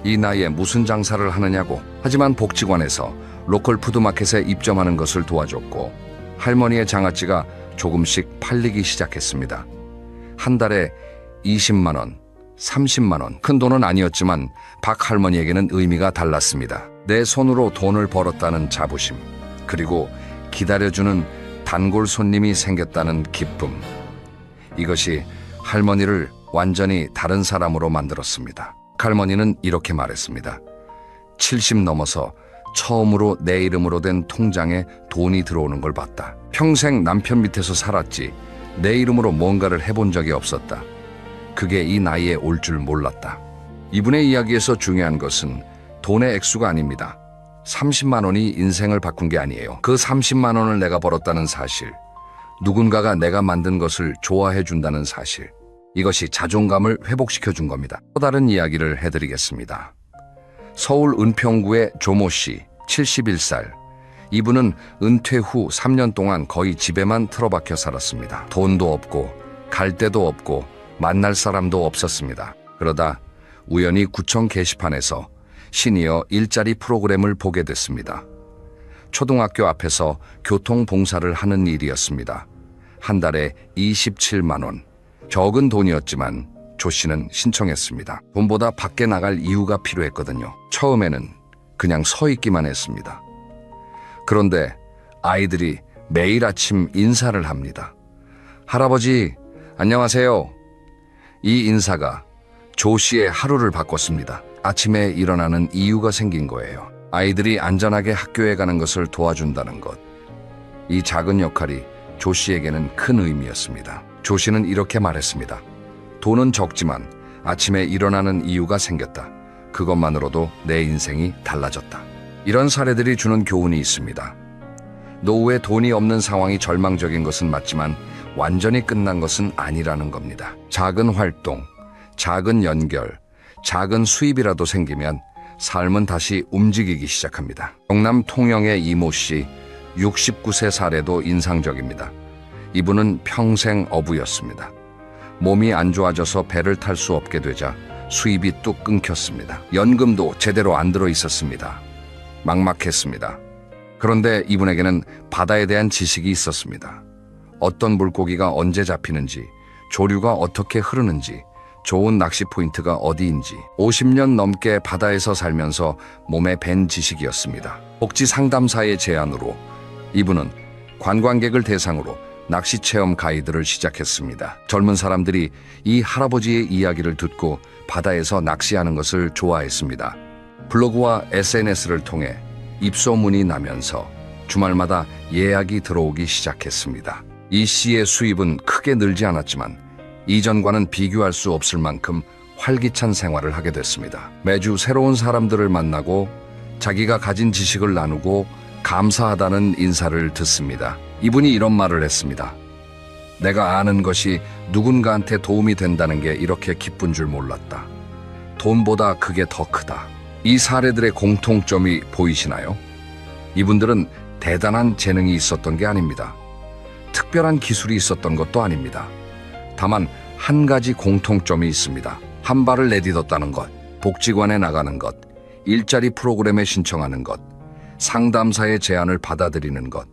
이 나이에 무슨 장사를 하느냐고. 하지만 복지관에서 로컬 푸드마켓에 입점하는 것을 도와줬고 할머니의 장아찌가 조금씩 팔리기 시작했습니다. 한 달에 20만 원, 30만 원. 큰 돈은 아니었지만 박 할머니에게는 의미가 달랐습니다. 내 손으로 돈을 벌었다는 자부심, 그리고 기다려주는 단골 손님이 생겼다는 기쁨. 이것이 할머니를 완전히 다른 사람으로 만들었습니다. 할머니는 이렇게 말했습니다. 70 넘어서 처음으로 내 이름으로 된 통장에 돈이 들어오는 걸 봤다. 평생 남편 밑에서 살았지 내 이름으로 뭔가를 해본 적이 없었다. 그게 이 나이에 올 줄 몰랐다. 이분의 이야기에서 중요한 것은 돈의 액수가 아닙니다. 30만 원이 인생을 바꾼 게 아니에요. 그 30만 원을 내가 벌었다는 사실, 누군가가 내가 만든 것을 좋아해 준다는 사실, 이것이 자존감을 회복시켜 준 겁니다. 또 다른 이야기를 해드리겠습니다. 서울 은평구의 조모 씨, 71살. 이분은 은퇴 후 3년 동안 거의 집에만 틀어박혀 살았습니다. 돈도 없고 갈 데도 없고 만날 사람도 없었습니다. 그러다 우연히 구청 게시판에서 시니어 일자리 프로그램을 보게 됐습니다. 초등학교 앞에서 교통봉사를 하는 일이었습니다. 한 달에 27만 원. 적은 돈이었지만 조 씨는 신청했습니다. 돈보다 밖에 나갈 이유가 필요했거든요. 처음에는 그냥 서 있기만 했습니다. 그런데 아이들이 매일 아침 인사를 합니다. 할아버지, 안녕하세요. 이 인사가 조 씨의 하루를 바꿨습니다. 아침에 일어나는 이유가 생긴 거예요. 아이들이 안전하게 학교에 가는 것을 도와준다는 것. 이 작은 역할이 조 씨에게는 큰 의미였습니다. 조 씨는 이렇게 말했습니다. 돈은 적지만 아침에 일어나는 이유가 생겼다. 그것만으로도 내 인생이 달라졌다. 이런 사례들이 주는 교훈이 있습니다. 노후에 돈이 없는 상황이 절망적인 것은 맞지만 완전히 끝난 것은 아니라는 겁니다. 작은 활동, 작은 연결, 작은 수입이라도 생기면 삶은 다시 움직이기 시작합니다. 경남 통영의 이모 씨, 69세 사례도 인상적입니다. 이분은 평생 어부였습니다. 몸이 안 좋아져서 배를 탈 수 없게 되자 수입이 뚝 끊겼습니다. 연금도 제대로 안 들어 있었습니다. 막막했습니다. 그런데 이분에게는 바다에 대한 지식이 있었습니다. 어떤 물고기가 언제 잡히는지, 조류가 어떻게 흐르는지, 좋은 낚시 포인트가 어디인지 50년 넘게 바다에서 살면서 몸에 밴 지식이었습니다. 복지 상담사의 제안으로 이분은 관광객을 대상으로 낚시 체험 가이드를 시작했습니다. 젊은 사람들이 이 할아버지의 이야기를 듣고 바다에서 낚시하는 것을 좋아했습니다. 블로그와 SNS를 통해 입소문이 나면서 주말마다 예약이 들어오기 시작했습니다. 이 씨의 수입은 크게 늘지 않았지만 이전과는 비교할 수 없을 만큼 활기찬 생활을 하게 됐습니다. 매주 새로운 사람들을 만나고 자기가 가진 지식을 나누고 감사하다는 인사를 듣습니다. 이분이 이런 말을 했습니다. 내가 아는 것이 누군가한테 도움이 된다는 게 이렇게 기쁜 줄 몰랐다. 돈보다 그게 더 크다. 이 사례들의 공통점이 보이시나요? 이분들은 대단한 재능이 있었던 게 아닙니다. 특별한 기술이 있었던 것도 아닙니다. 다만 한 가지 공통점이 있습니다. 한 발을 내딛었다는 것, 복지관에 나가는 것, 일자리 프로그램에 신청하는 것, 상담사의 제안을 받아들이는 것.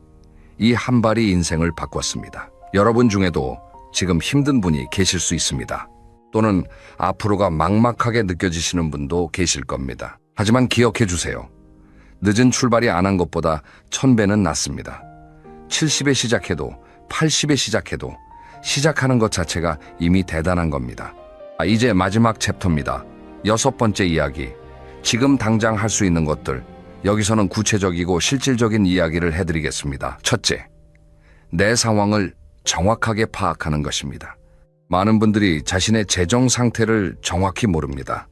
이 한 발이 인생을 바꿨습니다. 여러분 중에도 지금 힘든 분이 계실 수 있습니다. 또는 앞으로가 막막하게 느껴지시는 분도 계실 겁니다. 하지만 기억해 주세요. 늦은 출발이 안 한 것보다 1000배는 낫습니다. 70에 시작해도 80에 시작해도 시작하는 것 자체가 이미 대단한 겁니다. 이제 마지막 챕터입니다. 6번째 이야기. 지금 당장 할 수 있는 것들. 여기서는 구체적이고 실질적인 이야기를 해드리겠습니다. 첫째, 내 상황을 정확하게 파악하는 것입니다. 많은 분들이 자신의 재정 상태를 정확히 모릅니다.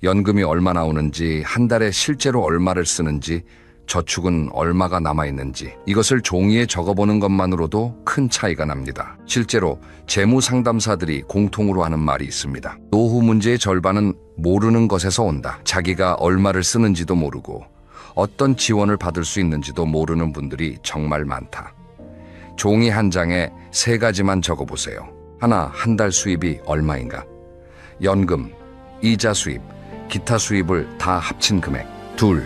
연금이 얼마 나오는지, 한 달에 실제로 얼마를 쓰는지, 저축은 얼마가 남아있는지 이것을 종이에 적어보는 것만으로도 큰 차이가 납니다. 실제로 재무 상담사들이 공통으로 하는 말이 있습니다. 노후 문제의 절반은 모르는 것에서 온다. 자기가 얼마를 쓰는지도 모르고 어떤 지원을 받을 수 있는지도 모르는 분들이 정말 많다. 종이 한 장에 3가지만 적어보세요. 하나, 한 달 수입이 얼마인가? 연금, 이자 수입, 기타 수입을 다 합친 금액. 둘,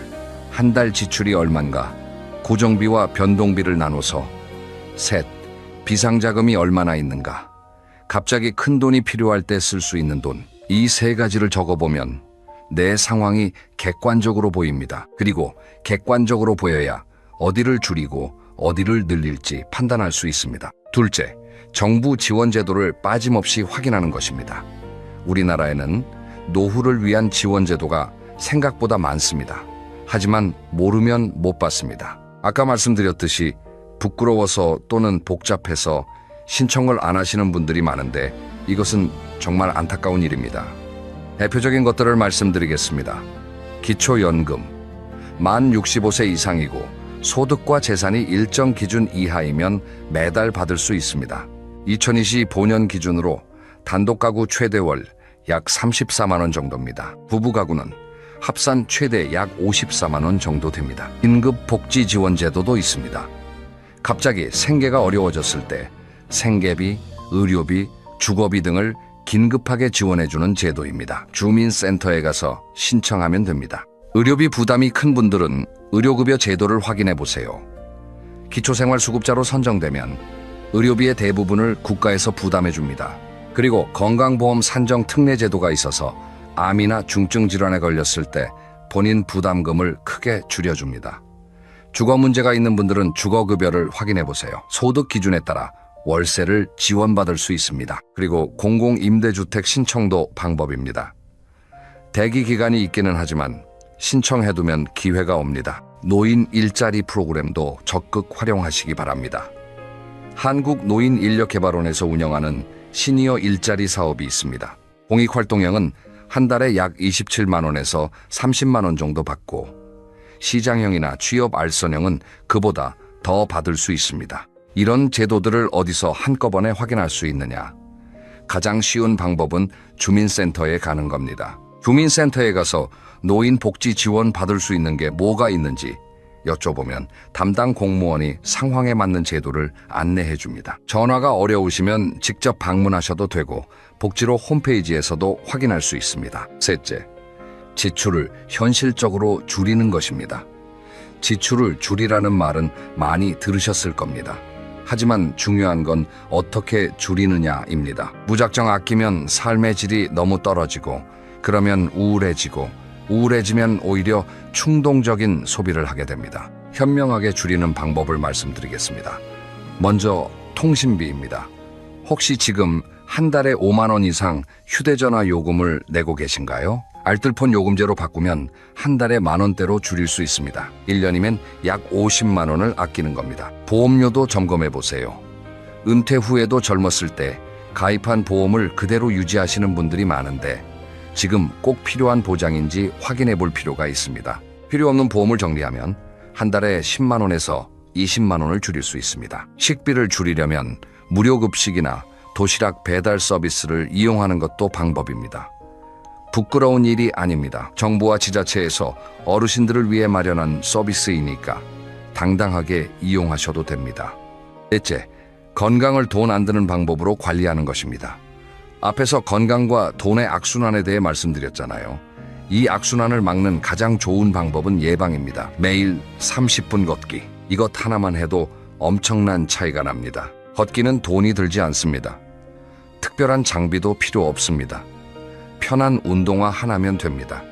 한 달 지출이 얼만가? 고정비와 변동비를 나눠서. 셋, 비상자금이 얼마나 있는가? 갑자기 큰 돈이 필요할 때 쓸 수 있는 돈. 이 세 가지를 적어보면 내 상황이 객관적으로 보입니다. 그리고 객관적으로 보여야 어디를 줄이고 어디를 늘릴지 판단할 수 있습니다. 둘째, 정부 지원 제도를 빠짐없이 확인하는 것입니다. 우리나라에는 노후를 위한 지원 제도가 생각보다 많습니다. 하지만 모르면 못 받습니다. 아까 말씀드렸듯이 부끄러워서 또는 복잡해서 신청을 안 하시는 분들이 많은데 이것은 정말 안타까운 일입니다. 대표적인 것들을 말씀드리겠습니다. 기초연금, 만 65세 이상이고 소득과 재산이 일정 기준 이하이면 매달 받을 수 있습니다. 2025년 기준으로 단독 가구 최대월 약 34만 원 정도입니다. 부부 가구는 합산 최대 약 54만 원 정도 됩니다. 긴급 복지 지원 제도도 있습니다. 갑자기 생계가 어려워졌을 때 생계비, 의료비, 주거비 등을 긴급하게 지원해주는 제도입니다. 주민센터에 가서 신청하면 됩니다. 의료비 부담이 큰 분들은 의료급여 제도를 확인해 보세요. 기초생활수급자로 선정되면 의료비의 대부분을 국가에서 부담해 줍니다. 그리고 건강보험 산정 특례 제도가 있어서 암이나 중증 질환에 걸렸을 때 본인 부담금을 크게 줄여줍니다. 주거 문제가 있는 분들은 주거급여를 확인해 보세요. 소득 기준에 따라 월세를 지원받을 수 있습니다. 그리고 공공임대주택 신청도 방법입니다. 대기 기간이 있기는 하지만 신청해두면 기회가 옵니다. 노인 일자리 프로그램도 적극 활용하시기 바랍니다. 한국노인인력개발원에서 운영하는 시니어 일자리 사업이 있습니다. 공익활동형은 한 달에 약 27만 원에서 30만 원 정도 받고 시장형이나 취업 알선형은 그보다 더 받을 수 있습니다. 이런 제도들을 어디서 한꺼번에 확인할 수 있느냐? 가장 쉬운 방법은 주민센터에 가는 겁니다. 주민센터에 가서 노인 복지 지원 받을 수 있는 게 뭐가 있는지 여쭤보면 담당 공무원이 상황에 맞는 제도를 안내해 줍니다. 전화가 어려우시면 직접 방문하셔도 되고 복지로 홈페이지에서도 확인할 수 있습니다. 셋째, 지출을 현실적으로 줄이는 것입니다. 지출을 줄이라는 말은 많이 들으셨을 겁니다. 하지만 중요한 건 어떻게 줄이느냐입니다. 무작정 아끼면 삶의 질이 너무 떨어지고 그러면 우울해지면 오히려 충동적인 소비를 하게 됩니다. 현명하게 줄이는 방법을 말씀드리겠습니다. 먼저 통신비입니다. 혹시 지금 한 달에 5만 원 이상 휴대전화 요금을 내고 계신가요? 알뜰폰 요금제로 바꾸면 한 달에 만 원대로 줄일 수 있습니다. 1년이면 약 50만 원을 아끼는 겁니다. 보험료도 점검해 보세요. 은퇴 후에도 젊었을 때 가입한 보험을 그대로 유지하시는 분들이 많은데 지금 꼭 필요한 보장인지 확인해 볼 필요가 있습니다. 필요 없는 보험을 정리하면 한 달에 10만 원에서 20만 원을 줄일 수 있습니다. 식비를 줄이려면 무료급식이나 도시락 배달 서비스를 이용하는 것도 방법입니다. 부끄러운 일이 아닙니다. 정부와 지자체에서 어르신들을 위해 마련한 서비스이니까 당당하게 이용하셔도 됩니다. 넷째, 건강을 돈 안 드는 방법으로 관리하는 것입니다. 앞에서 건강과 돈의 악순환에 대해 말씀드렸잖아요. 이 악순환을 막는 가장 좋은 방법은 예방입니다. 매일 30분 걷기. 이것 하나만 해도 엄청난 차이가 납니다. 걷기는 돈이 들지 않습니다. 특별한 장비도 필요 없습니다. 편한 운동화 하나면 됩니다.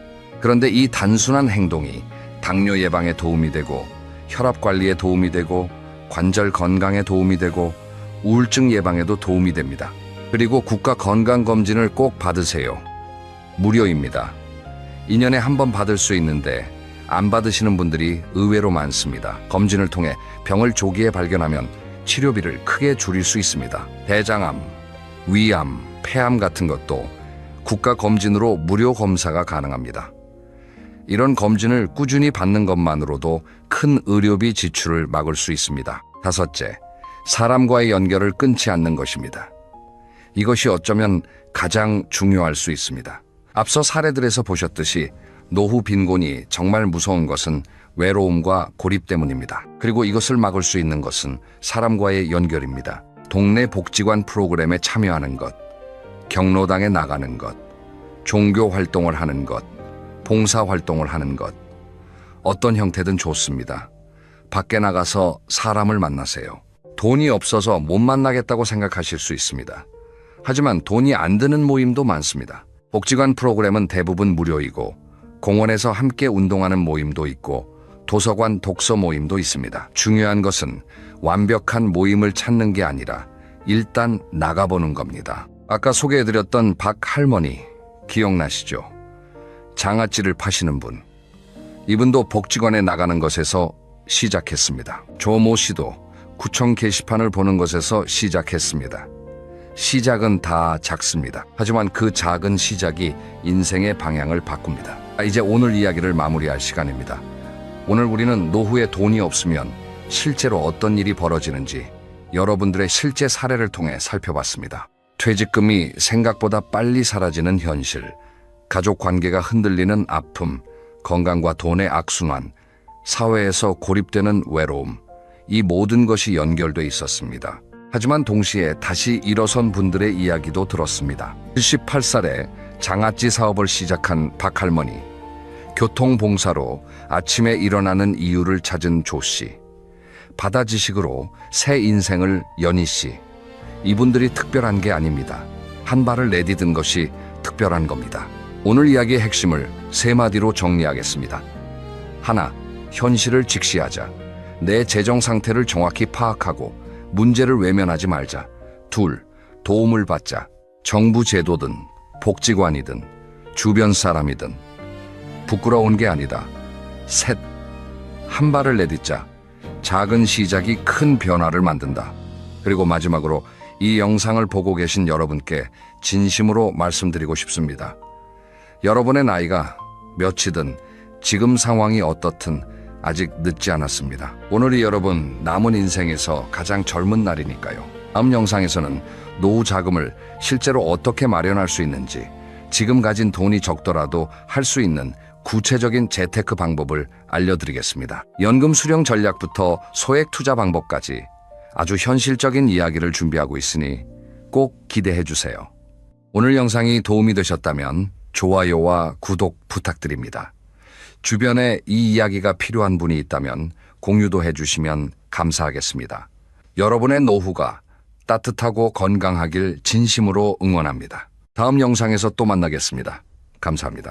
그런데 이 단순한 행동이 당뇨 예방에 도움이 되고 혈압 관리에 도움이 되고 관절 건강에 도움이 되고 우울증 예방에도 도움이 됩니다. 그리고 국가 건강검진을 꼭 받으세요. 무료입니다. 2년에 한 번 받을 수 있는데 안 받으시는 분들이 의외로 많습니다. 검진을 통해 병을 조기에 발견하면 치료비를 크게 줄일 수 있습니다. 대장암, 위암, 폐암 같은 것도 국가 검진으로 무료 검사가 가능합니다. 이런 검진을 꾸준히 받는 것만으로도 큰 의료비 지출을 막을 수 있습니다. 다섯째, 사람과의 연결을 끊지 않는 것입니다. 이것이 어쩌면 가장 중요할 수 있습니다. 앞서 사례들에서 보셨듯이 노후 빈곤이 정말 무서운 것은 외로움과 고립 때문입니다. 그리고 이것을 막을 수 있는 것은 사람과의 연결입니다. 동네 복지관 프로그램에 참여하는 것, 경로당에 나가는 것, 종교 활동을 하는 것, 봉사 활동을 하는 것, 어떤 형태든 좋습니다. 밖에 나가서 사람을 만나세요. 돈이 없어서 못 만나겠다고 생각하실 수 있습니다. 하지만 돈이 안 드는 모임도 많습니다. 복지관 프로그램은 대부분 무료이고 공원에서 함께 운동하는 모임도 있고 도서관 독서 모임도 있습니다. 중요한 것은 완벽한 모임을 찾는 게 아니라 일단 나가보는 겁니다. 아까 소개해드렸던 박 할머니 기억나시죠? 장아찌를 파시는 분. 이분도 복지관에 나가는 것에서 시작했습니다. 조모 씨도 구청 게시판을 보는 것에서 시작했습니다. 시작은 다 작습니다. 하지만 그 작은 시작이 인생의 방향을 바꿉니다. 이제 오늘 이야기를 마무리할 시간입니다. 오늘 우리는 노후에 돈이 없으면 실제로 어떤 일이 벌어지는지 여러분들의 실제 사례를 통해 살펴봤습니다. 퇴직금이 생각보다 빨리 사라지는 현실, 가족 관계가 흔들리는 아픔, 건강과 돈의 악순환, 사회에서 고립되는 외로움, 이 모든 것이 연결돼 있었습니다. 하지만 동시에 다시 일어선 분들의 이야기도 들었습니다. 78살에 장아찌 사업을 시작한 박할머니, 교통봉사로 아침에 일어나는 이유를 찾은 조씨, 바다 지식으로 새 인생을 연희씨, 이분들이 특별한 게 아닙니다. 한 발을 내디딘 것이 특별한 겁니다. 오늘 이야기의 핵심을 세 마디로 정리하겠습니다. 하나, 현실을 직시하자. 내 재정 상태를 정확히 파악하고 문제를 외면하지 말자. 둘, 도움을 받자. 정부 제도든 복지관이든 주변 사람이든 부끄러운 게 아니다. 셋, 한 발을 내딛자. 작은 시작이 큰 변화를 만든다. 그리고 마지막으로 이 영상을 보고 계신 여러분께 진심으로 말씀드리고 싶습니다. 여러분의 나이가 몇이든 지금 상황이 어떻든 아직 늦지 않았습니다. 오늘이 여러분 남은 인생에서 가장 젊은 날이니까요. 다음 영상에서는 노후 자금을 실제로 어떻게 마련할 수 있는지, 지금 가진 돈이 적더라도 할 수 있는 구체적인 재테크 방법을 알려드리겠습니다. 연금 수령 전략부터 소액 투자 방법까지 아주 현실적인 이야기를 준비하고 있으니 꼭 기대해 주세요. 오늘 영상이 도움이 되셨다면 좋아요와 구독 부탁드립니다. 주변에 이 이야기가 필요한 분이 있다면 공유도 해주시면 감사하겠습니다. 여러분의 노후가 따뜻하고 건강하길 진심으로 응원합니다. 다음 영상에서 또 만나겠습니다. 감사합니다.